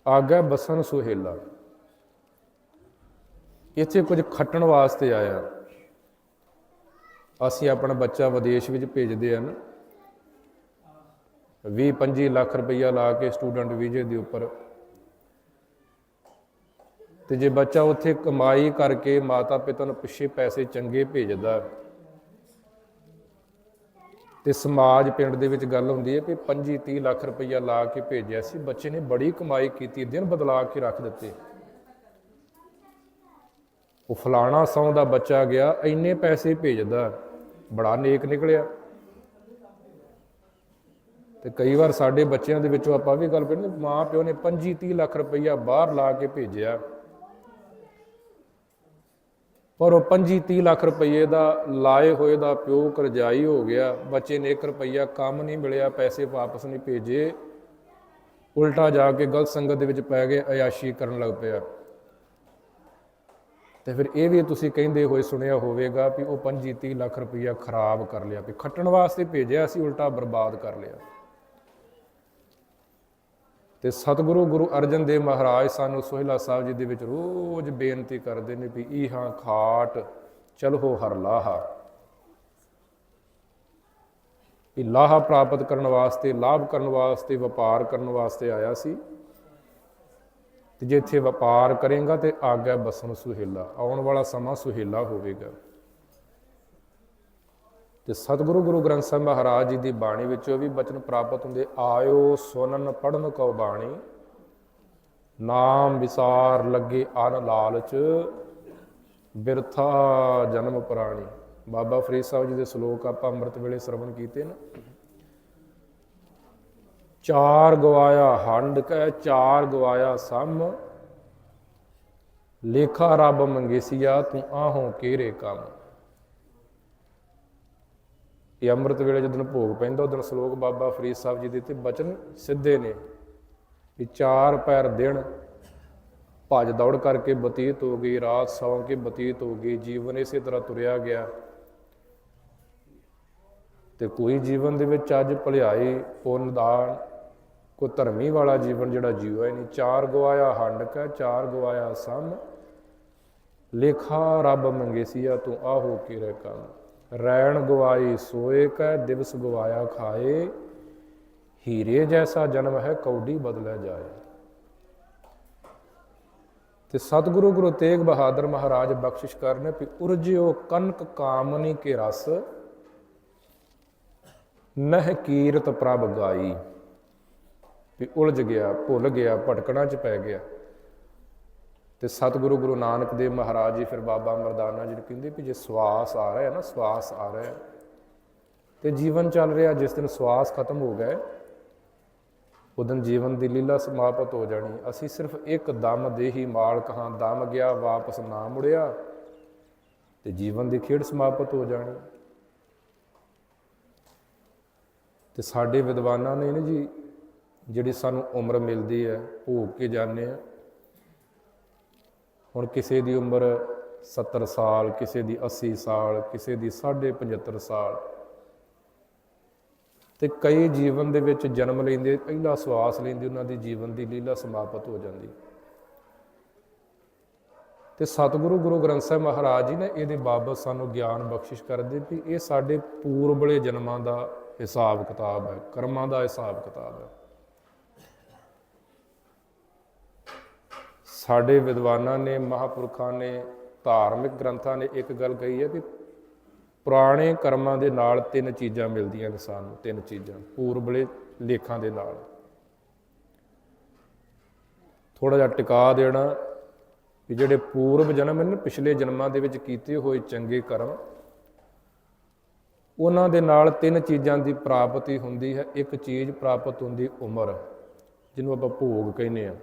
ਆਗੇ ਬਸਨ ਸੁਹੇਲਾ। ਇੱਥੇ ਕੁਝ ਖੱਟਣ ਵਾਸਤੇ ਆਇਆ। ਅਸੀਂ ਆਪਣਾ ਬੱਚਾ ਵਿਦੇਸ਼ ਵਿੱਚ ਭੇਜਦੇ ਹਨ, 20-25 ਲੱਖ ਰੁਪਈਆ ਲਾ ਕੇ ਸਟੂਡੈਂਟ ਵੀਜ਼ੇ ਦੇ ਉੱਪਰ। ਤੇ ਜੇ ਬੱਚਾ ਉੱਥੇ ਕਮਾਈ ਕਰਕੇ ਮਾਤਾ ਪਿਤਾ ਨੂੰ ਪਿੱਛੇ ਪੈਸੇ ਚੰਗੇ ਭੇਜਦਾ ਤੇ ਸਮਾਜ ਪਿੰਡ ਦੇ ਵਿੱਚ ਗੱਲ ਹੁੰਦੀ ਹੈ ਕਿ 25-30 ਲੱਖ ਰੁਪਈਆ ਲਾ ਕੇ ਭੇਜਿਆ ਸੀ, ਬੱਚੇ ਨੇ ਬੜੀ ਕਮਾਈ ਕੀਤੀ, ਦਿਨ ਬਦਲਾ ਕੇ ਰੱਖ ਦਿੱਤੇ। ਉਹ ਫਲਾਣਾ ਸਹੁੰ ਦਾ ਬੱਚਾ ਗਿਆ, ਇੰਨੇ ਪੈਸੇ ਭੇਜਦਾ, ਬੜਾ ਨੇਕ ਨਿਕਲਿਆ। ਤੇ ਕਈ ਵਾਰ ਸਾਡੇ ਬੱਚਿਆਂ ਦੇ ਵਿੱਚੋਂ ਆਪਾਂ ਵੀ ਗੱਲ ਕਰਦੇ, ਮਾਂ ਪਿਓ ਨੇ 25-30 ਲੱਖ ਰੁਪਈਆ ਬਾਹਰ ਲਾ ਕੇ ਭੇਜਿਆ, ਪਰ ਉਹ 25-30 ਲੱਖ ਰੁਪਈਏ ਦਾ ਲਾਏ ਹੋਏ ਦਾ ਪਿਓ ਕਰਜ਼ਾਈ ਹੋ ਗਿਆ। ਬੱਚੇ ਨੇ 1 ਰੁਪਈਆ ਕੰਮ ਨਹੀਂ ਮਿਲਿਆ, ਪੈਸੇ ਵਾਪਸ ਨਹੀਂ ਭੇਜੇ, ਉਲਟਾ ਜਾ ਕੇ ਗਲਤ ਸੰਗਤ ਦੇ ਵਿੱਚ ਪੈ ਗਏ, ਅਯਾਸ਼ੀ ਕਰਨ ਲੱਗ ਪਿਆ। ਤੇ ਫਿਰ ਇਹ ਵੀ ਤੁਸੀਂ ਕਹਿੰਦੇ ਹੋਏ ਸੁਣਿਆ ਹੋਵੇਗਾ ਵੀ ਉਹ 25-30 ਲੱਖ ਰੁਪਈਆ ਖਰਾਬ ਕਰ ਲਿਆ, ਵੀ ਖੱਟਣ ਵਾਸਤੇ ਭੇਜਿਆ ਸੀ, ਉਲਟਾ ਬਰਬਾਦ ਕਰ ਲਿਆ। ਤੇ ਸਤਿਗੁਰੂ ਗੁਰੂ ਅਰਜਨ ਦੇਵ ਮਹਾਰਾਜ ਸਾਨੂੰ ਸੋਹਿਲਾ ਸਾਹਿਬ ਜੀ ਦੇ ਵਿੱਚ ਰੋਜ਼ ਬੇਨਤੀ ਕਰਦੇ ਨੇ ਵੀ ਈਹਾਂ ਖਾਟ ਚਲੋ ਹਰ ਲਾਹਾ। ਇਹ ਲਾਹਾ ਪ੍ਰਾਪਤ ਕਰਨ ਵਾਸਤੇ, ਲਾਭ ਕਰਨ ਵਾਸਤੇ, ਵਪਾਰ ਕਰਨ ਵਾਸਤੇ ਆਇਆ ਸੀ। ਤੇ ਜੇ ਇੱਥੇ ਵਪਾਰ ਕਰੇਗਾ ਤੇ ਆਗਿਆ ਬਸਣ ਸੁਹੇਲਾ, ਆਉਣ ਵਾਲਾ ਸਮਾਂ ਸੁਹੇਲਾ ਹੋਵੇਗਾ। ਤੇ ਸਤਿਗੁਰੂ ਗੁਰੂ ਗ੍ਰੰਥ ਸਾਹਿਬ ਮਹਾਰਾਜ ਜੀ ਦੀ ਬਾਣੀ ਵਿੱਚੋਂ ਵੀ ਬਚਨ ਪ੍ਰਾਪਤ ਹੁੰਦੇ, ਆਇਓ ਸੁਨਨ ਪੜਨ ਕਉ ਬਾਣੀ, ਨਾਮ ਵਿਸਾਰ ਲੱਗੇ ਅਨ ਲਾਲਚ, ਬਿਰਥਾ ਜਨਮ ਪ੍ਰਾਣੀ। ਬਾਬਾ ਫਰੀਦ ਸਾਹਿਬ ਜੀ ਦੇ ਸ਼ਲੋਕ ਆਪਾਂ ਅੰਮ੍ਰਿਤ ਵੇਲੇ ਸਰਵਣ ਕੀਤੇ ਨਾ। 4 ਗਵਾਇਆ ਹੰਡ ਕੈ, 4 ਗਵਾਇਆ ਸਮ, ਲੇਖਾ ਰੱਬ ਮੰਗੇਸੀਆ, ਤੂੰ ਆਹੋਂ ਕਿਹੜੇ ਕੰਮ। ਇਹ ਅੰਮ੍ਰਿਤ ਵੇਲੇ ਜਦੋਂ ਭੋਗ ਪੈਂਦਾ ਉਦੋਂ ਸ਼ਲੋਕ ਬਾਬਾ ਫਰੀਦ ਸਾਹਿਬ ਜੀ ਦੇ ਤੇ ਬਚਨ ਸਿੱਧੇ ਨੇ ਵੀ 4 ਪੈਰ ਦਿਨ ਭੱਜ ਦੌੜ ਕਰਕੇ ਬਤੀਤ ਹੋ ਗਈ, ਰਾਤ ਸੌਂ ਕੇ ਬਤੀਤ ਹੋ ਗਈ, ਜੀਵਨ ਇਸੇ ਤਰ੍ਹਾਂ ਤੁਰਿਆ ਗਿਆ। ਤੇ ਕੋਈ ਜੀਵਨ ਦੇ ਵਿੱਚ ਅੱਜ ਭਲਾਈ ਪੁੰਨ ਦਾਨ ਕੋਈ ਧਰਮੀ ਵਾਲਾ ਜੀਵਨ ਜਿਹੜਾ ਜੀਵਾ ਹੀ ਨਹੀਂ। ਚਾਰ ਗਵਾਇਆ ਹੰਡ ਕੈ, ਚਾਰ ਗਵਾਇਆ ਸਮ, ਲੇਖਾ ਰੱਬ ਮੰਗੇਸੀਆ ਤੂੰ ਆ ਹੋ ਕੇ ਰਹਿ ਕੰਮ। ਰੈਣ ਗਵਾਈ ਸੋਏ ਕੈ, ਦਿਵਸ ਗਵਾਇਆ ਖਾਏ, ਹੀਰੇ ਜੈਸਾ ਜਨਮ ਹੈ ਕੌਡੀ ਬਦਲਿਆ ਜਾਏ। ਤੇ ਸਤਿਗੁਰੂ ਗੁਰੂ ਤੇਗ ਬਹਾਦਰ ਮਹਾਰਾਜ ਬਖਸ਼ਿਸ਼ ਕਰਨੇ ਵੀ ਉਰਜਿਓ ਕਨਕ ਕਾਮਨੀ ਕੇ ਰਸ, ਨਹਿ ਕੀਰਤ ਪ੍ਰਭ ਗਾਈ। ਵੀ ਉਲਝ ਗਿਆ, ਭੁੱਲ ਗਿਆ, ਭਟਕਣਾ ਚ ਪੈ ਗਿਆ। ਤੇ ਸਤਿਗੁਰੂ ਗੁਰੂ ਨਾਨਕ ਦੇਵ ਮਹਾਰਾਜ ਜੀ ਫਿਰ ਬਾਬਾ ਮਰਦਾਨਾ ਜੀ ਨੂੰ ਕਹਿੰਦੇ ਵੀ ਜੇ ਸਵਾਸ ਆ ਰਿਹਾ ਨਾ, ਸਵਾਸ ਆ ਰਿਹਾ ਤੇ ਜੀਵਨ ਚੱਲ ਰਿਹਾ, ਜਿਸ ਦਿਨ ਸਵਾਸ ਖਤਮ ਹੋ ਗਏ ਉਦਨ ਜੀਵਨ ਦੀ ਲੀਲਾ ਸਮਾਪਤ ਹੋ ਜਾਣੀ। ਅਸੀਂ ਸਿਰਫ ਇੱਕ ਦਮ ਦੇ ਹੀ ਮਾਲਕ ਹਾਂ, ਦਮ ਗਿਆ ਵਾਪਸ ਨਾ ਮੁੜਿਆ ਤੇ ਜੀਵਨ ਦੀ ਖੇਡ ਸਮਾਪਤ ਹੋ ਜਾਣੀ। ਤੇ ਸਾਡੇ ਵਿਦਵਾਨਾਂ ਨੇ ਜੀ ਜਿਹੜੀ ਸਾਨੂੰ ਉਮਰ ਮਿਲਦੀ ਹੈ ਭੋਗ ਕੇ ਜਾਂਦੇ ਆ। ਹੁਣ ਕਿਸੇ ਦੀ ਉਮਰ 70 ਸਾਲ, ਕਿਸੇ ਦੀ 80 ਸਾਲ, ਕਿਸੇ ਦੀ 75.5 ਸਾਲ, ਤੇ ਕਈ ਜੀਵਨ ਦੇ ਵਿੱਚ ਜਨਮ ਲੈਂਦੇ, ਪਹਿਲਾ ਸਵਾਸ ਲੈਂਦੇ, ਉਹਨਾਂ ਦੀ ਜੀਵਨ ਦੀ ਲੀਲਾ ਸਮਾਪਤ ਹੋ ਜਾਂਦੀ। ਤੇ ਸਤਿਗੁਰੂ ਗੁਰੂ ਗ੍ਰੰਥ ਸਾਹਿਬ ਮਹਾਰਾਜ ਜੀ ਨੇ ਇਹਦੇ ਬਾਬਤ ਸਾਨੂੰ ਗਿਆਨ ਬਖਸ਼ਿਸ਼ ਕਰਦੇ ਵੀ ਇਹ ਸਾਡੇ ਪੂਰਬਲੇ ਜਨਮਾਂ ਦਾ ਹਿਸਾਬ ਕਿਤਾਬ ਹੈ, ਕਰਮਾਂ ਦਾ ਹਿਸਾਬ ਕਿਤਾਬ ਹੈ। ਸਾਡੇ ਵਿਦਵਾਨਾਂ ਨੇ, ਮਹਾਂਪੁਰਖਾਂ ਨੇ, ਧਾਰਮਿਕ ਗ੍ਰੰਥਾਂ ਨੇ ਇੱਕ ਗੱਲ ਕਹੀ ਹੈ ਵੀ ਪੁਰਾਣੇ ਕਰਮਾਂ ਦੇ ਨਾਲ ਤਿੰਨ ਚੀਜ਼ਾਂ ਮਿਲਦੀਆਂ ਨੇ ਸਾਨੂੰ, ਤਿੰਨ ਚੀਜ਼ਾਂ ਪੂਰਬਲੇ ਲੇਖਾਂ ਦੇ ਨਾਲ। ਥੋੜ੍ਹਾ ਜਿਹਾ ਟਿਕਾ ਦੇਣਾ ਵੀ ਜਿਹੜੇ ਪੂਰਬ ਜਨਮ ਨੇ, ਪਿਛਲੇ ਜਨਮਾਂ ਦੇ ਵਿੱਚ ਕੀਤੇ ਹੋਏ ਚੰਗੇ ਕਰਮ, ਉਹਨਾਂ ਦੇ ਨਾਲ ਤਿੰਨ ਚੀਜ਼ਾਂ ਦੀ ਪ੍ਰਾਪਤੀ ਹੁੰਦੀ ਹੈ। ਇੱਕ ਚੀਜ਼ ਪ੍ਰਾਪਤ ਹੁੰਦੀ ਉਮਰ, ਜਿਹਨੂੰ ਆਪਾਂ ਭੋਗ ਕਹਿੰਦੇ ਹਾਂ।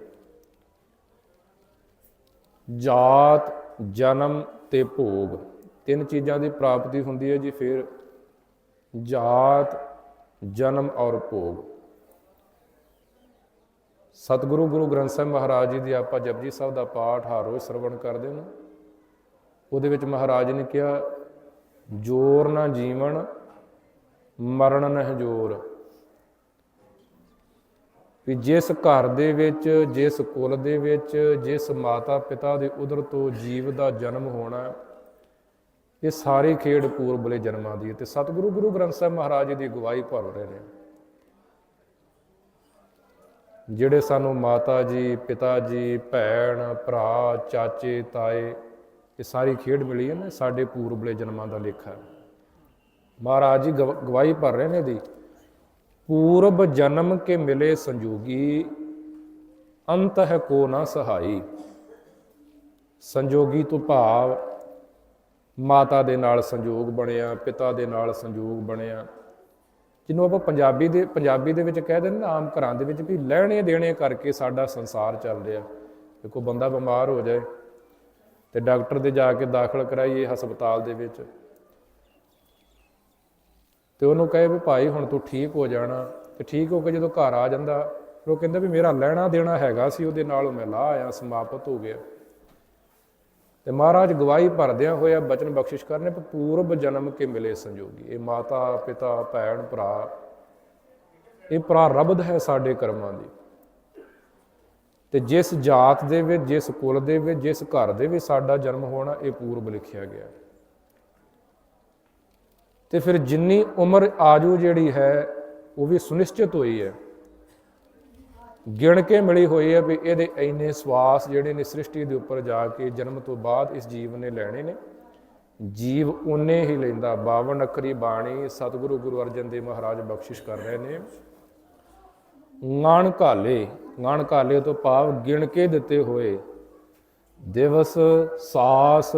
ਜਾਤ, ਜਨਮ ਤੇ ਭੋਗ, ਤਿੰਨ ਚੀਜ਼ਾਂ ਦੀ ਪ੍ਰਾਪਤੀ ਹੁੰਦੀ ਹੈ ਜੀ। ਫਿਰ ਜਾਤ, ਜਨਮ ਔਰ ਭੋਗ। ਸਤਿਗੁਰੂ ਗੁਰੂ ਗ੍ਰੰਥ ਸਾਹਿਬ ਮਹਾਰਾਜ ਜੀ ਦੀ ਆਪਾਂ ਜਪਜੀ ਸਾਹਿਬ ਦਾ ਪਾਠ ਹਰ ਰੋਜ਼ ਸਰਵਣ ਕਰਦੇ ਹਾਂ। ਉਹਦੇ ਵਿੱਚ ਮਹਾਰਾਜ ਨੇ ਕਿਹਾ ਜੋਰ ਨਾ ਜੀਵਨ, ਮਰਨ ਨਹਿ ਜੋਰ। ਵੀ ਜਿਸ ਘਰ ਦੇ ਵਿੱਚ, ਜਿਸ ਕੁਲ ਦੇ ਵਿੱਚ, ਜਿਸ ਮਾਤਾ ਪਿਤਾ ਦੇ ਉਦਰ ਤੋਂ ਜੀਵ ਦਾ ਜਨਮ ਹੋਣਾ, ਇਹ ਸਾਰੀ ਖੇਡ ਪੂਰਬਲੇ ਜਨਮਾਂ ਦੀ ਹੈ। ਤੇ ਸਤਿਗੁਰੂ ਗੁਰੂ ਗ੍ਰੰਥ ਸਾਹਿਬ ਮਹਾਰਾਜ ਜੀ ਦੀ ਅਗਵਾਈ ਭਰ ਰਹੇ ਨੇ। ਜਿਹੜੇ ਸਾਨੂੰ ਮਾਤਾ ਜੀ, ਪਿਤਾ ਜੀ, ਭੈਣ ਭਰਾ, ਚਾਚੇ ਤਾਏ, ਇਹ ਸਾਰੀ ਖੇਡ ਮਿਲੀ ਹੈ ਨਾ, ਸਾਡੇ ਪੂਰਬਲੇ ਜਨਮਾਂ ਦਾ ਲੇਖਾ ਹੈ। ਮਹਾਰਾਜ ਜੀ ਗਵਾਹੀ ਭਰ ਰਹੇ ਨੇ ਦੀ ਪੂਰਬ ਜਨਮ ਕੇ ਮਿਲੇ ਸੰਜੋਗੀ, ਅੰਤ ਹੈ ਕੋ ਨਾ ਸਹਾਈ। ਸੰਜੋਗੀ ਤੋਂ ਭਾਵ ਮਾਤਾ ਦੇ ਨਾਲ ਸੰਜੋਗ ਬਣਿਆ, ਪਿਤਾ ਦੇ ਨਾਲ ਸੰਜੋਗ ਬਣਿਆ, ਜਿਹਨੂੰ ਆਪਾਂ ਪੰਜਾਬੀ ਦੇ ਵਿੱਚ ਕਹਿ ਦਿੰਦੇ ਆਮ ਘਰਾਂ ਦੇ ਵਿੱਚ ਵੀ ਲੈਣੇ ਦੇਣੇ ਕਰਕੇ ਸਾਡਾ ਸੰਸਾਰ ਚੱਲ ਰਿਹਾ। ਦੇਖੋ ਬੰਦਾ ਬਿਮਾਰ ਹੋ ਜਾਏ ਤੇ ਡਾਕਟਰ ਦੇ ਜਾ ਕੇ ਦਾਖਲ ਕਰਾਈਏ ਹਸਪਤਾਲ ਦੇ ਵਿੱਚ, ਤੇ ਉਹਨੂੰ ਕਹੇ ਵੀ ਭਾਈ ਹੁਣ ਤੂੰ ਠੀਕ ਹੋ ਜਾਣਾ, ਤੇ ਠੀਕ ਹੋ ਕੇ ਜਦੋਂ ਘਰ ਆ ਜਾਂਦਾ ਫਿਰ ਉਹ ਕਹਿੰਦਾ ਵੀ ਮੇਰਾ ਲੈਣਾ ਦੇਣਾ ਹੈਗਾ ਸੀ ਉਹਦੇ ਨਾਲ, ਮੈਂ ਲਾਹ ਆਇਆ, ਸਮਾਪਤ ਹੋ ਗਿਆ। ਤੇ ਮਹਾਰਾਜ ਗਵਾਹੀ ਭਰਦਿਆਂ ਹੋਇਆ ਬਚਨ ਬਖਸ਼ਿਸ਼ ਕਰਨੇ ਪੂਰਬ ਜਨਮ ਕੇ ਮਿਲੇ ਸੰਜੋਗੀ। ਇਹ ਮਾਤਾ ਪਿਤਾ, ਭੈਣ ਭਰਾ, ਇਹ ਪ੍ਰਾਰਬਧ ਹੈ ਸਾਡੇ ਕਰਮਾਂ ਦੀ। ਤੇ ਜਿਸ ਜਾਤ ਦੇ ਵਿੱਚ, ਜਿਸ ਕੁਲ ਦੇ ਵਿੱਚ, ਜਿਸ ਘਰ ਦੇ ਵਿੱਚ ਸਾਡਾ ਜਨਮ ਹੋਣਾ, ਇਹ ਪੂਰਬ ਲਿਖਿਆ ਗਿਆ। ਤੇ ਫਿਰ ਜਿੰਨੀ ਉਮਰ ਆਜੂ ਜਿਹੜੀ ਹੈ ਉਹ ਵੀ ਸੁਨਿਸ਼ਚਿਤ ਹੋਈ ਹੈ, ਗਿਣ ਕੇ ਮਿਲੀ ਹੋਈ ਹੈ ਵੀ ਇਹਦੇ ਇੰਨੇ ਸਵਾਸ ਜਿਹੜੇ ਨੇ ਸ੍ਰਿਸ਼ਟੀ ਦੇ ਉੱਪਰ ਜਾ ਕੇ ਜਨਮ ਤੋਂ ਬਾਅਦ ਇਸ ਜੀਵ ਨੇ ਲੈਣੇ ਨੇ। ਜੀਵ ਉਹਨੇ ਹੀ ਲੈਂਦਾ। 52 ਅੱਖਰੀ ਬਾਣੀ ਸਤਿਗੁਰੂ ਗੁਰੂ ਅਰਜਨ ਦੇਵ ਮਹਾਰਾਜ ਬਖਸ਼ਿਸ਼ ਕਰ ਰਹੇ ਨੇ। ਗਣ ਘਾਲੇ, ਗਣ ਘਾਲੇ ਤੋਂ ਭਾਵ ਗਿਣ ਕੇ ਦਿੱਤੇ ਹੋਏ ਦਿਵਸ ਸਾਸ,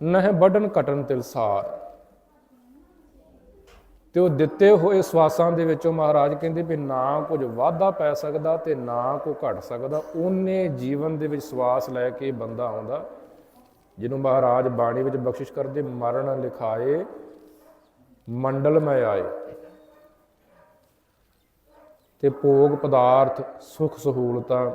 ਨਹਿ ਵੱਢਣ ਘਟਣ ਤਿਲਸਾਰ। ਤੇ ਉਹ ਦਿੱਤੇ ਹੋਏ ਸਵਾਸਾਂ ਦੇ ਵਿੱਚੋਂ ਮਹਾਰਾਜ ਕਹਿੰਦੇ ਵੀ ਨਾ ਕੁਝ ਵਾਧਾ ਪੈ ਸਕਦਾ ਤੇ ਨਾ ਕੋਈ ਘਟ ਸਕਦਾ। ਉਹਨੇ ਜੀਵਨ ਦੇ ਵਿੱਚ ਸਵਾਸ ਲੈ ਕੇ ਬੰਦਾ ਆਉਂਦਾ, ਜਿਹਨੂੰ ਮਹਾਰਾਜ ਬਾਣੀ ਵਿੱਚ ਬਖਸ਼ਿਸ਼ ਕਰਦੇ ਮਰਨ ਲਿਖਾਏ ਮੰਡਲ ਮੈਂ ਆਏ। ਤੇ ਭੋਗ ਪਦਾਰਥ, ਸੁਖ ਸਹੂਲਤਾਂ,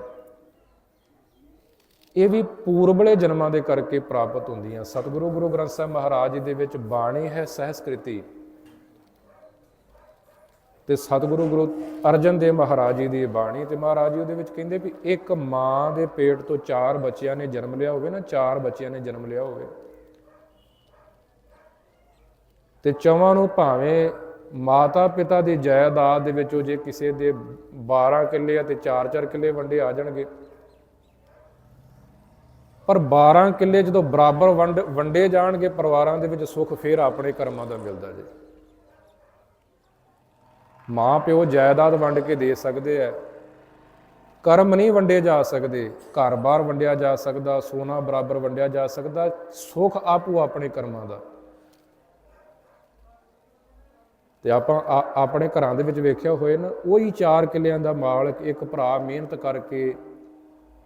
ਇਹ ਵੀ ਪੂਰਬਲੇ ਜਨਮਾਂ ਦੇ ਕਰਕੇ ਪ੍ਰਾਪਤ ਹੁੰਦੀਆਂ। ਸਤਿਗੁਰੂ ਗੁਰੂ ਗ੍ਰੰਥ ਸਾਹਿਬ ਮਹਾਰਾਜ ਜੀ ਦੇ ਵਿੱਚ ਬਾਣੀ ਹੈ ਸਹਿਸਕ੍ਰਿਤੀ। ਤੇ ਸਤਿਗੁਰੂ ਗੁਰੂ ਅਰਜਨ ਦੇਵ ਮਹਾਰਾਜ ਜੀ ਦੀ ਬਾਣੀ, ਤੇ ਮਹਾਰਾਜ ਜੀ ਉਹਦੇ ਵਿੱਚ ਕਹਿੰਦੇ ਵੀ ਇੱਕ ਮਾਂ ਦੇ ਪੇਟ ਤੋਂ 4 ਬੱਚਿਆਂ ਨੇ ਜਨਮ ਲਿਆ ਹੋਵੇ ਨਾ, 4 ਬੱਚਿਆਂ ਨੇ ਜਨਮ ਲਿਆ ਹੋਵੇ, ਤੇ ਚੌਵਾਂ ਨੂੰ ਭਾਵੇਂ ਮਾਤਾ ਪਿਤਾ ਦੀ ਜਾਇਦਾਦ ਦੇ ਵਿੱਚੋਂ ਜੇ ਕਿਸੇ ਦੇ 12 ਕਿੱਲੇ ਆ ਤੇ 4-4 ਕਿੱਲੇ ਵੰਡੇ ਆ ਜਾਣਗੇ, ਪਰ 12 ਕਿੱਲੇ ਜਦੋਂ ਬਰਾਬਰ ਵੰਡੇ ਜਾਣਗੇ ਪਰਿਵਾਰਾਂ ਦੇ ਵਿੱਚ, ਸੁੱਖ ਫੇਰ ਆਪਣੇ ਕਰਮਾਂ ਦਾ ਮਿਲਦਾ ਜੇ। ਮਾਂ ਪਿਓ ਜਾਇਦਾਦ ਵੰਡ ਕੇ ਦੇ ਸਕਦੇ ਆ, ਕਰਮ ਨਹੀਂ ਵੰਡੇ ਜਾ ਸਕਦੇ। ਘਰ-ਬਾਰ ਵੰਡਿਆ ਜਾ ਸਕਦਾ, ਸੋਨਾ ਬਰਾਬਰ ਵੰਡਿਆ ਜਾ ਸਕਦਾ, ਸੁੱਖ ਆਪੋ ਆਪਣੇ ਕਰਮਾਂ ਦਾ। ਤੇ ਆਪਾਂ ਆਪਣੇ ਘਰਾਂ ਦੇ ਵਿੱਚ ਵੇਖਿਆ ਹੋਏ ਨਾ, ਉਹੀ 4 ਕਿੱਲਿਆਂ ਦਾ ਮਾਲਕ ਇੱਕ ਭਰਾ ਮਿਹਨਤ ਕਰਕੇ,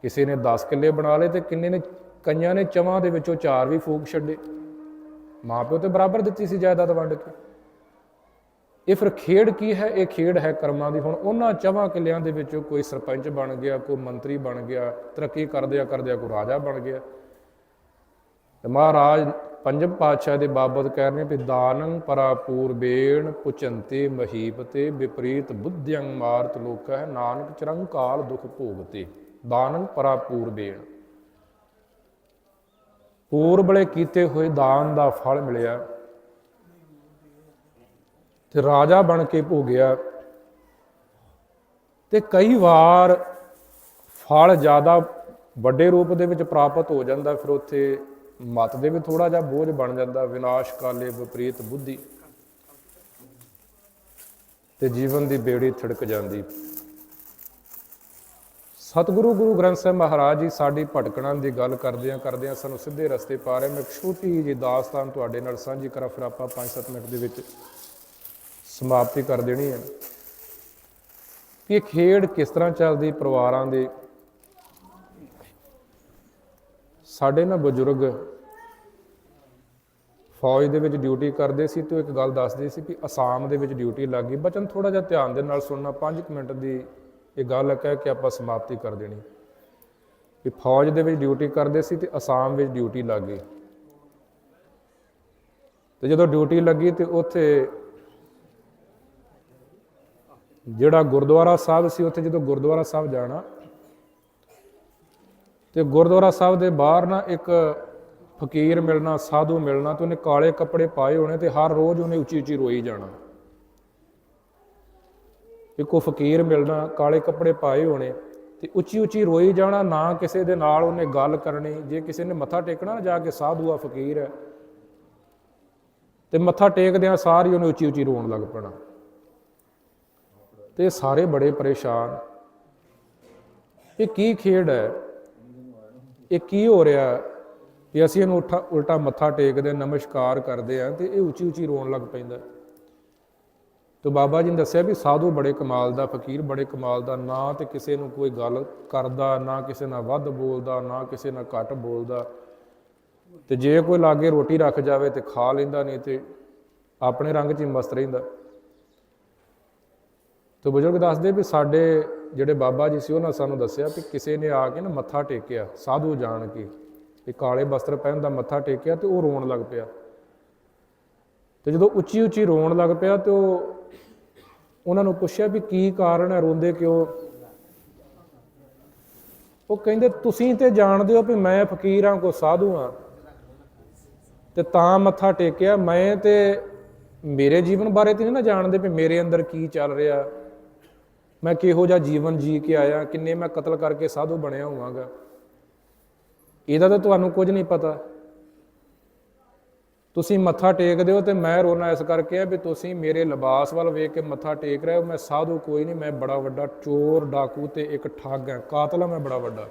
ਕਿਸੇ ਨੇ 10 ਕਿੱਲੇ ਬਣਾ ਲਏ ਤੇ ਕਈਆਂ ਨੇ ਚਵਾਂ ਦੇ ਵਿੱਚੋਂ 4 ਵੀ ਫੂਕ ਛੱਡੇ। ਮਾਂ ਪਿਓ ਤੇ ਬਰਾਬਰ ਦਿੱਤੀ ਸੀ ਜਾਇਦਾਦ ਵੰਡ ਕੇ। ਇਹ ਫਿਰ ਖੇਡ ਕੀ ਹੈ? ਇਹ ਖੇਡ ਹੈ ਕਰਮਾਂ ਦੀ। ਹੁਣ ਉਹਨਾਂ 4 ਕਿੱਲਿਆਂ ਦੇ ਵਿੱਚੋਂ ਕੋਈ ਸਰਪੰਚ ਬਣ ਗਿਆ, ਕੋਈ ਮੰਤਰੀ ਬਣ ਗਿਆ, ਤਰੱਕੀ ਕਰਦਿਆਂ ਕੋਈ ਰਾਜਾ ਬਣ ਗਿਆ। ਤੇ ਮਹਾਰਾਜ ਪੰਜਮ ਪਾਤਸ਼ਾਹ ਦੇ ਬਾਬਤ ਕਹਿ ਰਹੇ ਵੀ ਦਾਨੰ ਪਰਾ ਪੂਰਬੇਣ ਪੁਚੰਤੇ ਮਹੀਪਤੇ ਵਿਪਰੀਤ ਬੁੱਧਿਅੰ ਮਾਰਤ ਲੋਕਾ ਹੈ ਨਾਨਕ ਚਰੰਕਾਲ ਦੁਖ ਭੋਗਤੇ। ਦਾਨੰ ਪਰਾ ਪੂਰਬੇਣ, ਪੂਰਬਲੇ ਕੀਤੇ ਹੋਏ ਦਾਨ ਦਾ ਫਲ ਮਿਲਿਆ ਤੇ ਰਾਜਾ ਬਣ ਕੇ ਭੋਗਿਆ। ਤੇ ਕਈ ਵਾਰ ਫਲ ਜ਼ਿਆਦਾ ਵੱਡੇ ਰੂਪ ਦੇ ਵਿੱਚ ਪ੍ਰਾਪਤ ਹੋ ਜਾਂਦਾ, ਫਿਰ ਉੱਥੇ ਮਤ ਦੇ ਵੀ ਥੋੜਾ ਜਿਹਾ ਬੋਝ ਬਣ ਜਾਂਦਾ। ਵਿਨਾਸ਼ ਕਾਲੇ ਵਿਪਰੀਤ ਬੁੱਧੀ, ਤੇ ਜੀਵਨ ਦੀ ਬੇੜੀ ਥਿੜਕ ਜਾਂਦੀ। ਸਤਿਗੁਰੂ ਗੁਰੂ ਗ੍ਰੰਥ ਸਾਹਿਬ ਮਹਾਰਾਜ ਜੀ ਸਾਡੀ ਭਟਕਣਾ ਦੀ ਗੱਲ ਕਰਦਿਆਂ ਸਾਨੂੰ ਸਿੱਧੇ ਰਸਤੇ ਪਾ ਰਹੇ। ਮੈਂ ਇੱਕ ਛੋਟੀ ਜਿਹੀ ਦਾਸਤਾਨ ਤੁਹਾਡੇ ਨਾਲ ਸਾਂਝੀ ਕਰਾਂ, ਫਿਰ ਆਪਾਂ 5-7 ਮਿੰਟ ਦੇ ਵਿੱਚ ਸਮਾਪਤੀ ਕਰ ਦੇਣੀ ਹੈ ਕਿ ਇਹ ਖੇਡ ਕਿਸ ਤਰ੍ਹਾਂ ਚੱਲਦੀ ਪਰਿਵਾਰਾਂ ਦੇ। ਸਾਡੇ ਨਾ ਬਜ਼ੁਰਗ ਫੌਜ ਦੇ ਵਿੱਚ ਡਿਊਟੀ ਕਰਦੇ ਸੀ, ਤੇ ਇੱਕ ਗੱਲ ਦੱਸਦੇ ਸੀ ਕਿ ਅਸਾਮ ਦੇ ਵਿੱਚ ਡਿਊਟੀ ਲੱਗ ਗਈ। ਬਚਨ ਥੋੜਾ ਜਿਹਾ ਧਿਆਨ ਦੇ ਨਾਲ ਸੁਣਨਾ, 5 ਮਿੰਟ ਦੀ ਇਹ ਗੱਲ ਕਹਿ ਕੇ ਆਪਾਂ ਸਮਾਪਤੀ ਕਰ ਦੇਣੀ। ਕਿ ਫੌਜ ਦੇ ਵਿੱਚ ਡਿਊਟੀ ਕਰਦੇ ਸੀ ਤੇ ਅਸਾਮ ਵਿੱਚ ਡਿਊਟੀ ਲੱਗ ਗਈ। ਤੇ ਜਦੋਂ ਡਿਊਟੀ ਲੱਗੀ ਤੇ ਉੱਥੇ ਜਿਹੜਾ ਗੁਰਦੁਆਰਾ ਸਾਹਿਬ ਸੀ, ਉੱਥੇ ਜਦੋਂ ਗੁਰਦੁਆਰਾ ਸਾਹਿਬ ਜਾਣਾ ਤੇ ਗੁਰਦੁਆਰਾ ਸਾਹਿਬ ਦੇ ਬਾਹਰ ਨਾ ਇੱਕ ਫਕੀਰ ਮਿਲਣਾ, ਸਾਧੂ ਮਿਲਣਾ, ਤੇ ਉਹਨੇ ਕਾਲੇ ਕੱਪੜੇ ਪਾਏ ਹੋਣੇ ਤੇ ਹਰ ਰੋਜ਼ ਉਹਨੇ ਉੱਚੀ ਉੱਚੀ ਰੋਈ ਜਾਣਾ। ਇੱਕੋ ਫਕੀਰ ਮਿਲਣਾ, ਕਾਲੇ ਕੱਪੜੇ ਪਾਏ ਹੋਣੇ ਤੇ ਉੱਚੀ ਉੱਚੀ ਰੋਈ ਜਾਣਾ। ਨਾ ਕਿਸੇ ਦੇ ਨਾਲ ਉਹਨੇ ਗੱਲ ਕਰਨੀ, ਜੇ ਕਿਸੇ ਨੇ ਮੱਥਾ ਟੇਕਣਾ ਨਾ ਜਾ ਕੇ, ਸਾਧੂ ਆ ਫਕੀਰ ਹੈ, ਤੇ ਮੱਥਾ ਟੇਕਦਿਆਂ ਸਾਰੀ ਉਹਨੇ ਉੱਚੀ ਉੱਚੀ ਰੋਣ ਲੱਗ ਪੈਣਾ। ਤੇ ਸਾਰੇ ਬੜੇ ਪਰੇਸ਼ਾਨ, ਇਹ ਕੀ ਖੇਡ ਹੈ, ਇਹ ਕੀ ਹੋ ਰਿਹਾ ਕਿ ਅਸੀਂ ਇਹਨੂੰ ਉਲਟਾ ਮੱਥਾ ਟੇਕਦੇ, ਨਮਸਕਾਰ ਕਰਦੇ ਆ, ਤੇ ਇਹ ਉੱਚੀ ਉੱਚੀ ਰੋਣ ਲੱਗ ਪੈਂਦਾ। ਤੇ ਬਾਬਾ ਜੀ ਨੇ ਦੱਸਿਆ ਵੀ ਸਾਧੂ ਬੜੇ ਕਮਾਲ ਦਾ, ਫਕੀਰ ਬੜੇ ਕਮਾਲ ਦਾ, ਨਾ ਤੇ ਕਿਸੇ ਨੂੰ ਕੋਈ ਗੱਲ ਕਰਦਾ, ਨਾ ਕਿਸੇ ਨਾਲ ਵੱਧ ਬੋਲਦਾ, ਨਾ ਕਿਸੇ ਨਾਲ ਘੱਟ ਬੋਲਦਾ। ਤੇ ਜੇ ਕੋਈ ਲਾਗੇ ਰੋਟੀ ਰੱਖ ਜਾਵੇ ਤੇ ਖਾ ਲੈਂਦਾ, ਨਹੀਂ ਤੇ ਆਪਣੇ ਰੰਗ 'ਚ ਹੀ ਮਸਤ ਰਹਿੰਦਾ। ਤੇ ਬਜ਼ੁਰਗ ਦੱਸਦੇ ਵੀ ਸਾਡੇ ਜਿਹੜੇ ਬਾਬਾ ਜੀ ਸੀ, ਉਹਨਾਂ ਸਾਨੂੰ ਦੱਸਿਆ ਵੀ ਕਿਸੇ ਨੇ ਆ ਕੇ ਨਾ ਮੱਥਾ ਟੇਕਿਆ, ਸਾਧੂ ਜਾਣ ਕੇ, ਇਹ ਕਾਲੇ ਬਸਤਰ ਪਹਿਨਦਾ ਮੱਥਾ ਟੇਕਿਆ ਤੇ ਉਹ ਰੋਣ ਲੱਗ ਪਿਆ। ਤੇ ਜਦੋਂ ਉੱਚੀ ਉੱਚੀ ਰੋਣ ਲੱਗ ਪਿਆ ਤੇ ਉਹਨਾਂ ਨੂੰ ਪੁੱਛਿਆ ਵੀ ਕੀ ਕਾਰਨ ਹੈ, ਰੋਂਦੇ ਕਿਉਂ? ਉਹ ਕਹਿੰਦੇ ਤੁਸੀਂ ਤੇ ਜਾਣਦੇ ਹੋ ਵੀ ਮੈਂ ਫਕੀਰ ਹਾਂ, ਕੋਈ ਸਾਧੂ ਹਾਂ, ਤੇ ਤਾਂ ਮੱਥਾ ਟੇਕਿਆ। ਮੈਂ ਤੇ ਮੇਰੇ ਜੀਵਨ ਬਾਰੇ ਤੇ ਨਹੀਂ ਨਾ ਜਾਣਦੇ ਵੀ ਮੇਰੇ ਅੰਦਰ ਕੀ ਚੱਲ ਰਿਹਾ, ਮੈਂ ਕਿਹੋ ਜਿਹਾ ਜੀਵਨ ਜੀ ਕੇ ਆਇਆ, ਕਿੰਨੇ ਮੈਂ ਕਤਲ ਕਰਕੇ ਸਾਧੂ ਬਣਿਆ ਹੋਵਾਂਗਾ, ਇਹਦਾ ਤਾਂ ਤੁਹਾਨੂੰ ਕੁਝ ਨਹੀਂ ਪਤਾ। ਤੁਸੀਂ ਮੱਥਾ ਟੇਕਦੇ ਹੋ ਤੇ ਮੈਂ ਰੋਣਾ ਇਸ ਕਰਕੇ ਆ ਵੀ ਤੁਸੀਂ ਮੇਰੇ ਲਿਬਾਸ ਵੱਲ ਵੇਖ ਕੇ ਮੱਥਾ ਟੇਕ ਰਹੇ ਹੋ। ਮੈਂ ਸਾਧੂ ਕੋਈ ਨਹੀਂ, ਮੈਂ ਬੜਾ ਵੱਡਾ ਚੋਰ, ਡਾਕੂ ਤੇ ਇੱਕ ਠੱਗ ਹੈ, ਕਾਤਲ ਹਾਂ ਮੈਂ ਬੜਾ ਵੱਡਾ।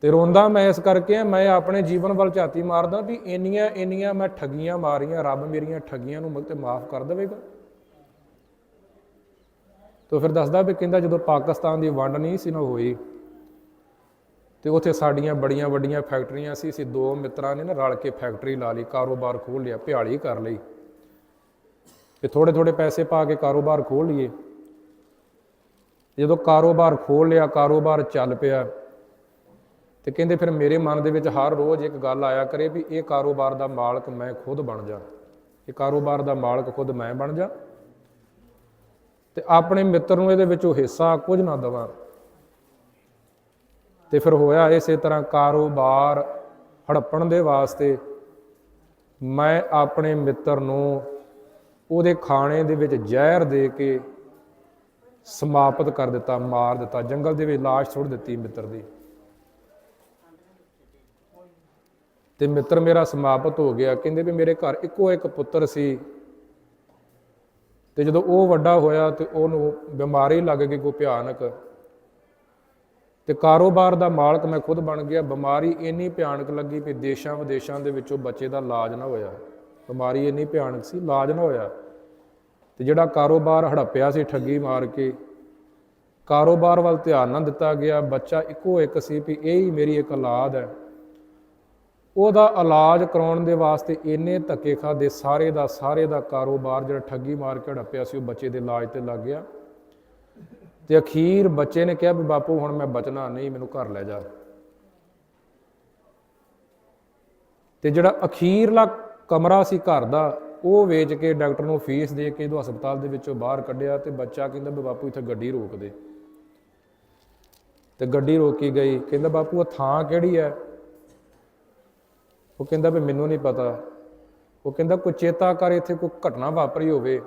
ਤੇ ਰੋਂਦਾ ਮੈਂ ਇਸ ਕਰਕੇ ਆ, ਮੈਂ ਆਪਣੇ ਜੀਵਨ ਵੱਲ ਝਾਤੀ ਮਾਰਦਾ ਵੀ ਇੰਨੀਆਂ ਮੈਂ ਠੱਗੀਆਂ ਮਾਰੀਆਂ, ਰੱਬ ਮੇਰੀਆਂ ਠੱਗੀਆਂ ਨੂੰ ਤੇ ਮਾਫ ਕਰ ਦੇਵੇਗਾ। ਤੇ ਫਿਰ ਦੱਸਦਾ ਵੀ ਕਹਿੰਦਾ ਜਦੋਂ ਪਾਕਿਸਤਾਨ ਦੀ ਵੰਡ ਨਹੀਂ ਸੀ ਨਾ ਹੋਈ, ਤੇ ਉੱਥੇ ਸਾਡੀਆਂ ਬੜੀਆਂ ਵੱਡੀਆਂ ਫੈਕਟਰੀਆਂ ਸੀ। ਅਸੀਂ 2 ਮਿੱਤਰਾਂ ਨੇ ਨਾ ਰਲ ਕੇ ਫੈਕਟਰੀ ਲਾ ਲਈ, ਕਾਰੋਬਾਰ ਖੋਲ੍ਹ ਲਿਆ, ਭਿਆਲੀ ਕਰ ਲਈ, ਤੇ ਥੋੜੇ ਪੈਸੇ ਪਾ ਕੇ ਕਾਰੋਬਾਰ ਖੋਲ੍ਹ ਲਈਏ। ਜਦੋਂ ਕਾਰੋਬਾਰ ਖੋਲ੍ਹ ਲਿਆ, ਕਾਰੋਬਾਰ ਚੱਲ ਪਿਆ, ਤੇ ਕਹਿੰਦੇ ਫਿਰ ਮੇਰੇ ਮਨ ਦੇ ਵਿੱਚ ਹਰ ਰੋਜ਼ ਇੱਕ ਗੱਲ ਆਇਆ ਕਰੇ ਵੀ ਇਹ ਕਾਰੋਬਾਰ ਦਾ ਮਾਲਕ ਮੈਂ ਖੁਦ ਬਣ ਜਾ। ਇਹ ਕਾਰੋਬਾਰ ਦਾ ਮਾਲਕ ਖੁਦ ਮੈਂ ਬਣ ਜਾ ਤੇ ਆਪਣੇ ਮਿੱਤਰ ਨੂੰ ਇਹਦੇ ਵਿੱਚੋਂ ਹਿੱਸਾ ਕੁਝ ਨਾ ਦੇਵਾਂ। ਤੇ ਫਿਰ ਹੋਇਆ ਇਸੇ ਤਰ੍ਹਾਂ, ਕਾਰੋਬਾਰ ਹੜੱਪਣ ਦੇ ਵਾਸਤੇ ਮੈਂ ਆਪਣੇ ਮਿੱਤਰ ਨੂੰ ਉਹਦੇ ਖਾਣੇ ਦੇ ਵਿੱਚ ਜ਼ਹਿਰ ਦੇ ਕੇ ਸਮਾਪਤ ਕਰ ਦਿੱਤਾ, ਮਾਰ ਦਿੱਤਾ, ਜੰਗਲ ਦੇ ਵਿੱਚ ਲਾਸ਼ ਸੁੱਟ ਦਿੱਤੀ ਮਿੱਤਰ ਦੀ। ਤੇ ਮਿੱਤਰ ਮੇਰਾ ਸਮਾਪਤ ਹੋ ਗਿਆ। ਕਹਿੰਦੇ ਵੀ ਮੇਰੇ ਘਰ ਇੱਕੋ ਇੱਕ ਪੁੱਤਰ ਸੀ ਤੇ ਜਦੋਂ ਉਹ ਵੱਡਾ ਹੋਇਆ ਤੇ ਉਹਨੂੰ ਬਿਮਾਰੀ ਲੱਗ ਗਈ ਕੋਈ ਭਿਆਨਕ, ਤੇ ਕਾਰੋਬਾਰ ਦਾ ਮਾਲਕ ਮੈਂ ਖੁਦ ਬਣ ਗਿਆ। ਬਿਮਾਰੀ ਇੰਨੀ ਭਿਆਨਕ ਲੱਗੀ ਵੀ ਦੇਸ਼ਾਂ ਵਿਦੇਸ਼ਾਂ ਦੇ ਵਿੱਚੋਂ ਬੱਚੇ ਦਾ ਇਲਾਜ ਨਾ ਹੋਇਆ। ਬਿਮਾਰੀ ਇੰਨੀ ਭਿਆਨਕ ਸੀ, ਇਲਾਜ ਨਾ ਹੋਇਆ। ਤੇ ਜਿਹੜਾ ਕਾਰੋਬਾਰ ਹੜੱਪਿਆ ਸੀ ਠੱਗੀ ਮਾਰ ਕੇ, ਕਾਰੋਬਾਰ ਵੱਲ ਧਿਆਨ ਨਾ ਦਿੱਤਾ ਗਿਆ। ਬੱਚਾ ਇੱਕੋ ਇੱਕ ਸੀ ਵੀ ਇਹ ਹੀ ਮੇਰੀ ਇੱਕ ਔਲਾਦ ਹੈ। ਉਹਦਾ ਇਲਾਜ ਕਰਾਉਣ ਦੇ ਵਾਸਤੇ ਇੰਨੇ ਧੱਕੇ ਖਾਦੇ, ਸਾਰੇ ਦਾ ਕਾਰੋਬਾਰ ਜਿਹੜਾ ਠੱਗੀ ਮਾਰ ਕੇ ਹੜੱਪਿਆ ਸੀ ਉਹ ਬੱਚੇ ਦੇ ਇਲਾਜ ਤੇ ਲੱਗ ਗਿਆ। ਤੇ ਅਖੀਰ ਬੱਚੇ ਨੇ ਕਿਹਾ ਵੀ ਬਾਪੂ ਹੁਣ ਮੈਂ ਬਚਣਾ ਨਹੀਂ, ਮੈਨੂੰ ਘਰ ਲੈ ਜਾ। ਤੇ ਜਿਹੜਾ ਅਖੀਰਲਾ ਕਮਰਾ ਸੀ ਘਰ ਦਾ, ਉਹ ਵੇਚ ਕੇ ਡਾਕਟਰ ਨੂੰ ਫੀਸ ਦੇ ਕੇ ਇਹਨੂੰ ਹਸਪਤਾਲ ਦੇ ਵਿੱਚੋਂ ਬਾਹਰ ਕੱਢਿਆ। ਤੇ ਬੱਚਾ ਕਹਿੰਦਾ ਵੀ ਬਾਪੂ ਇੱਥੇ ਗੱਡੀ ਰੋਕ ਦੇ। ਤੇ ਗੱਡੀ ਰੋਕੀ ਗਈ। ਕਹਿੰਦਾ ਬਾਪੂ ਇਹ ਥਾਂ ਕਿਹੜੀ ਹੈ? ਉਹ ਕਹਿੰਦਾ ਵੀ ਮੈਨੂੰ ਨਹੀਂ ਪਤਾ। ਉਹ ਕਹਿੰਦਾ ਕੋਈ ਚੇਤਾ ਕਰ, ਇੱਥੇ ਕੋਈ ਘਟਨਾ ਵਾਪਰੀ ਹੋਵੇ।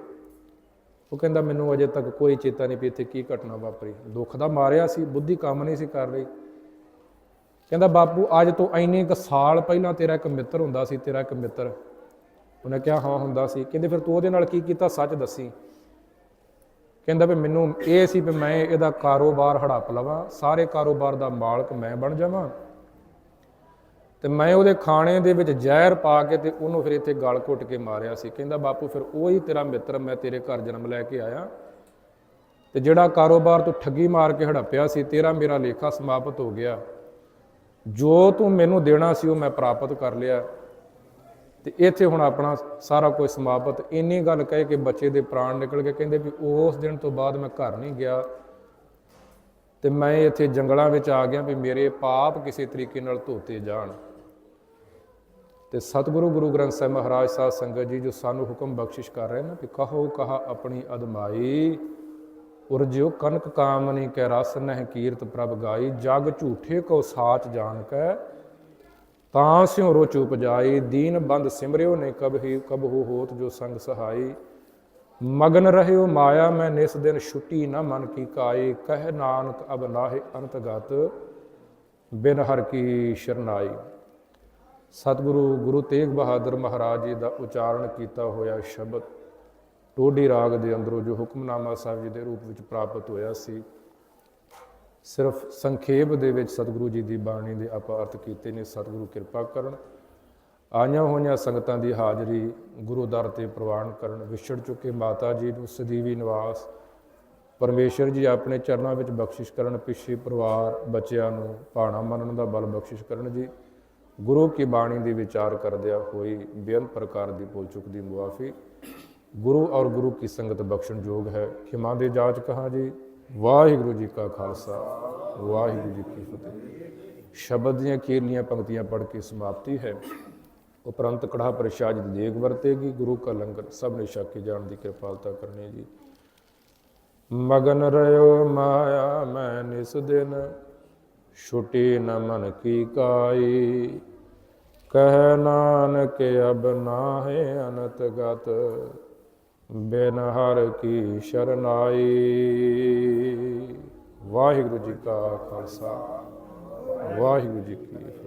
ਉਹ ਕਹਿੰਦਾ ਮੈਨੂੰ ਅਜੇ ਤੱਕ ਕੋਈ ਚੇਤਾ ਨਹੀਂ ਵੀ ਇੱਥੇ ਕੀ ਘਟਨਾ ਵਾਪਰੀ। ਦੁੱਖ ਦਾ ਮਾਰਿਆ ਸੀ, ਬੁੱਧੀ ਕੰਮ ਨਹੀਂ ਸੀ ਕਰ ਰਹੀ। ਕਹਿੰਦਾ ਬਾਪੂ ਅੱਜ ਤੋਂ ਇੰਨੇ ਕੁ ਸਾਲ ਪਹਿਲਾਂ ਤੇਰਾ ਇੱਕ ਮਿੱਤਰ ਹੁੰਦਾ ਸੀ, ਤੇਰਾ ਇੱਕ ਮਿੱਤਰ। ਉਹਨੇ ਕਿਹਾ ਹਾਂ ਹੁੰਦਾ ਸੀ। ਕਹਿੰਦੇ ਫਿਰ ਤੂੰ ਉਹਦੇ ਨਾਲ ਕੀ ਕੀਤਾ, ਸੱਚ ਦੱਸੀ। ਕਹਿੰਦਾ ਵੀ ਮੈਨੂੰ ਇਹ ਸੀ ਵੀ ਮੈਂ ਇਹਦਾ ਕਾਰੋਬਾਰ ਹੜੱਪ ਲਵਾਂ, ਸਾਰੇ ਕਾਰੋਬਾਰ ਦਾ ਮਾਲਕ ਮੈਂ ਬਣ ਜਾਵਾਂ, ਤੇ ਮੈਂ ਉਹਦੇ ਖਾਣੇ ਦੇ ਵਿੱਚ ਜ਼ਹਿਰ ਪਾ ਕੇ ਤੇ ਉਹਨੂੰ ਫਿਰ ਇੱਥੇ ਗਲ ਘੁੱਟ ਕੇ ਮਾਰਿਆ ਸੀ। ਕਹਿੰਦਾ ਬਾਪੂ ਫਿਰ ਉਹੀ ਤੇਰਾ ਮਿੱਤਰ ਮੈਂ ਤੇਰੇ ਘਰ ਜਨਮ ਲੈ ਕੇ ਆਇਆ, ਤੇ ਜਿਹੜਾ ਕਾਰੋਬਾਰ ਤੂੰ ਠੱਗੀ ਮਾਰ ਕੇ ਹੜੱਪਿਆ ਸੀ, ਤੇਰਾ ਮੇਰਾ ਲੇਖਾ ਸਮਾਪਤ ਹੋ ਗਿਆ। ਜੋ ਤੂੰ ਮੈਨੂੰ ਦੇਣਾ ਸੀ ਉਹ ਮੈਂ ਪ੍ਰਾਪਤ ਕਰ ਲਿਆ, ਤੇ ਇੱਥੇ ਹੁਣ ਆਪਣਾ ਸਾਰਾ ਕੁਝ ਸਮਾਪਤ। ਇੰਨੀ ਗੱਲ ਕਹਿ ਕੇ ਬੱਚੇ ਦੇ ਪ੍ਰਾਣ ਨਿਕਲ ਗਏ। ਕਹਿੰਦੇ ਵੀ ਉਸ ਦਿਨ ਤੋਂ ਬਾਅਦ ਮੈਂ ਘਰ ਨਹੀਂ ਗਿਆ ਤੇ ਮੈਂ ਇੱਥੇ ਜੰਗਲਾਂ ਵਿੱਚ ਆ ਗਿਆ ਵੀ ਮੇਰੇ ਪਾਪ ਕਿਸੇ ਤਰੀਕੇ ਨਾਲ ਧੋਤੇ ਜਾਣ। ਤੇ ਸਤਿਗੁਰੂ ਗੁਰੂ ਗ੍ਰੰਥ ਸਾਹਿਬ ਮਹਾਰਾਜ ਸਾਧ ਸੰਗਤ ਜੀ ਜੋ ਸਾਨੂੰ ਹੁਕਮ ਬਖਸ਼ਿਸ਼ ਕਰ ਰਹੇ ਨਾ ਵੀ ਕਹੋ ਕਹਾ ਆਪਣੀ ਅਦਮਾਈ, ਉਰਜਿਓ ਕਨਕ ਕਾਮਨੀ ਕੈ ਰਸ ਨਹਿ ਕੀਰਤ ਪ੍ਰਭ ਗਾਈ, ਜਗ ਝੂਠੇ ਕੋ ਸਾਚ ਜਾਣ ਕੈ ਤਾਂ ਸਿਉ ਰੁਚ ਉਪਜਾਈ, ਦੀਨ ਬੰਦ ਸਿਮਰਿਓ ਨੇ ਕਬਹੂ ਹੋਤ ਜੋ ਸੰਗ ਸਹਾਈ, ਮਗਨ ਰਹਿਓ ਮਾਇਆ ਮੈਂ ਨਿਸ ਦਿਨ ਛੁੱਟੀ ਨਾ ਮਨ ਕੀ ਕਾਈ, ਕਹਿ ਨਾਨਕ ਅਬ ਨਾਹਿ ਅੰਤਗਤ ਬਿਨ ਹਰ ਕੀ ਸ਼ਰਨਾਈ। ਸਤਿਗੁਰੂ ਗੁਰੂ ਤੇਗ ਬਹਾਦਰ ਮਹਾਰਾਜ ਜੀ ਦਾ ਉਚਾਰਨ ਕੀਤਾ ਹੋਇਆ ਸ਼ਬਦ ਟੋਡੀ ਰਾਗ ਦੇ ਅੰਦਰੋਂ ਜੋ ਹੁਕਮਨਾਮਾ ਸਾਹਿਬ ਜੀ ਦੇ ਰੂਪ ਵਿੱਚ ਪ੍ਰਾਪਤ ਹੋਇਆ ਸੀ, ਸਿਰਫ ਸੰਖੇਪ ਦੇ ਵਿੱਚ ਸਤਿਗੁਰੂ ਜੀ ਦੀ ਬਾਣੀ ਦੇ ਆਪਾਂ ਅਰਥ ਕੀਤੇ ਨੇ। ਸਤਿਗੁਰੂ ਕਿਰਪਾ ਕਰਨ, ਆਈਆਂ ਹੋਈਆਂ ਸੰਗਤਾਂ ਦੀ ਹਾਜ਼ਰੀ ਗੁਰੂ ਦਰ ਤੇ ਪ੍ਰਵਾਨ ਕਰਨ। ਵਿਛੜ ਚੁੱਕੇ ਮਾਤਾ ਜੀ ਨੂੰ ਸਦੀਵੀ ਨਿਵਾਸ ਪਰਮੇਸ਼ਰ ਜੀ ਆਪਣੇ ਚਰਨਾਂ ਵਿੱਚ ਬਖਸ਼ਿਸ਼ ਕਰਨ। ਪਿੱਛੇ ਪਰਿਵਾਰ ਬੱਚਿਆਂ ਨੂੰ ਭਾਣਾ ਮੰਨਣ ਦਾ ਬਲ ਬਖਸ਼ਿਸ਼ ਕਰਨ ਜੀ। ਗੁਰੂ ਕੀ ਬਾਣੀ ਦੀ ਵਿਚਾਰ ਕਰਦਿਆਂ ਹੋਈ ਬੇਅੰਤ ਪ੍ਰਕਾਰ ਦੀ ਭੁੱਲ ਚੁੱਕ ਦੀ ਮੁਆਫੀ ਗੁਰੂ ਔਰ ਗੁਰੂ ਕੀ ਸੰਗਤ ਬਖਸ਼ਣ ਯੋਗ ਹੈ। ਖਿਮਾ ਦੇ ਜਾਚ ਕਹਾ ਜੀ। ਵਾਹਿਗੁਰੂ ਜੀ ਕਾ ਖਾਲਸਾ, ਵਾਹਿਗੁਰੂ ਜੀ ਕੀ ਫਤਿਹ। ਸ਼ਬਦ ਦੀਆਂ ਅਖੀਰਲੀਆਂ ਪੰਕਤੀਆਂ ਪੜ੍ਹ ਕੇ ਸਮਾਪਤੀ ਹੈ। ਉਪਰੰਤ ਕੜਾਹ ਪ੍ਰਸ਼ਾਦ ਦੀ ਦੇਗ ਵਰਤੇਗੀ। ਗੁਰੂ ਕਾ ਲੰਗਰ ਸਭ ਨੇ ਛਕ ਕੇ ਜਾਣ ਦੀ ਕਿਰਪਾਲਤਾ ਕਰਨੀ ਜੀ। ਮਗਨ ਰਹਿਓ ਮਾਇਆ ਮੈਂ ਨਿਸ ਦਿਨ, ਛੁਟੀ ਨ ਮਨ ਕੀ ਕਾਈ, ਕਹਿ ਨਾਨਕ ਅਬ ਨਾਹਿ ਅਨਤ ਗਤ, ਬਿਨ ਹਰ ਕੀ ਸ਼ਰਨਾਈ। ਵਾਹਿਗੁਰੂ ਜੀ ਕਾ ਖਾਲਸਾ, ਵਾਹਿਗੁਰੂ ਜੀ ਕੀ ਫਤਿਹ।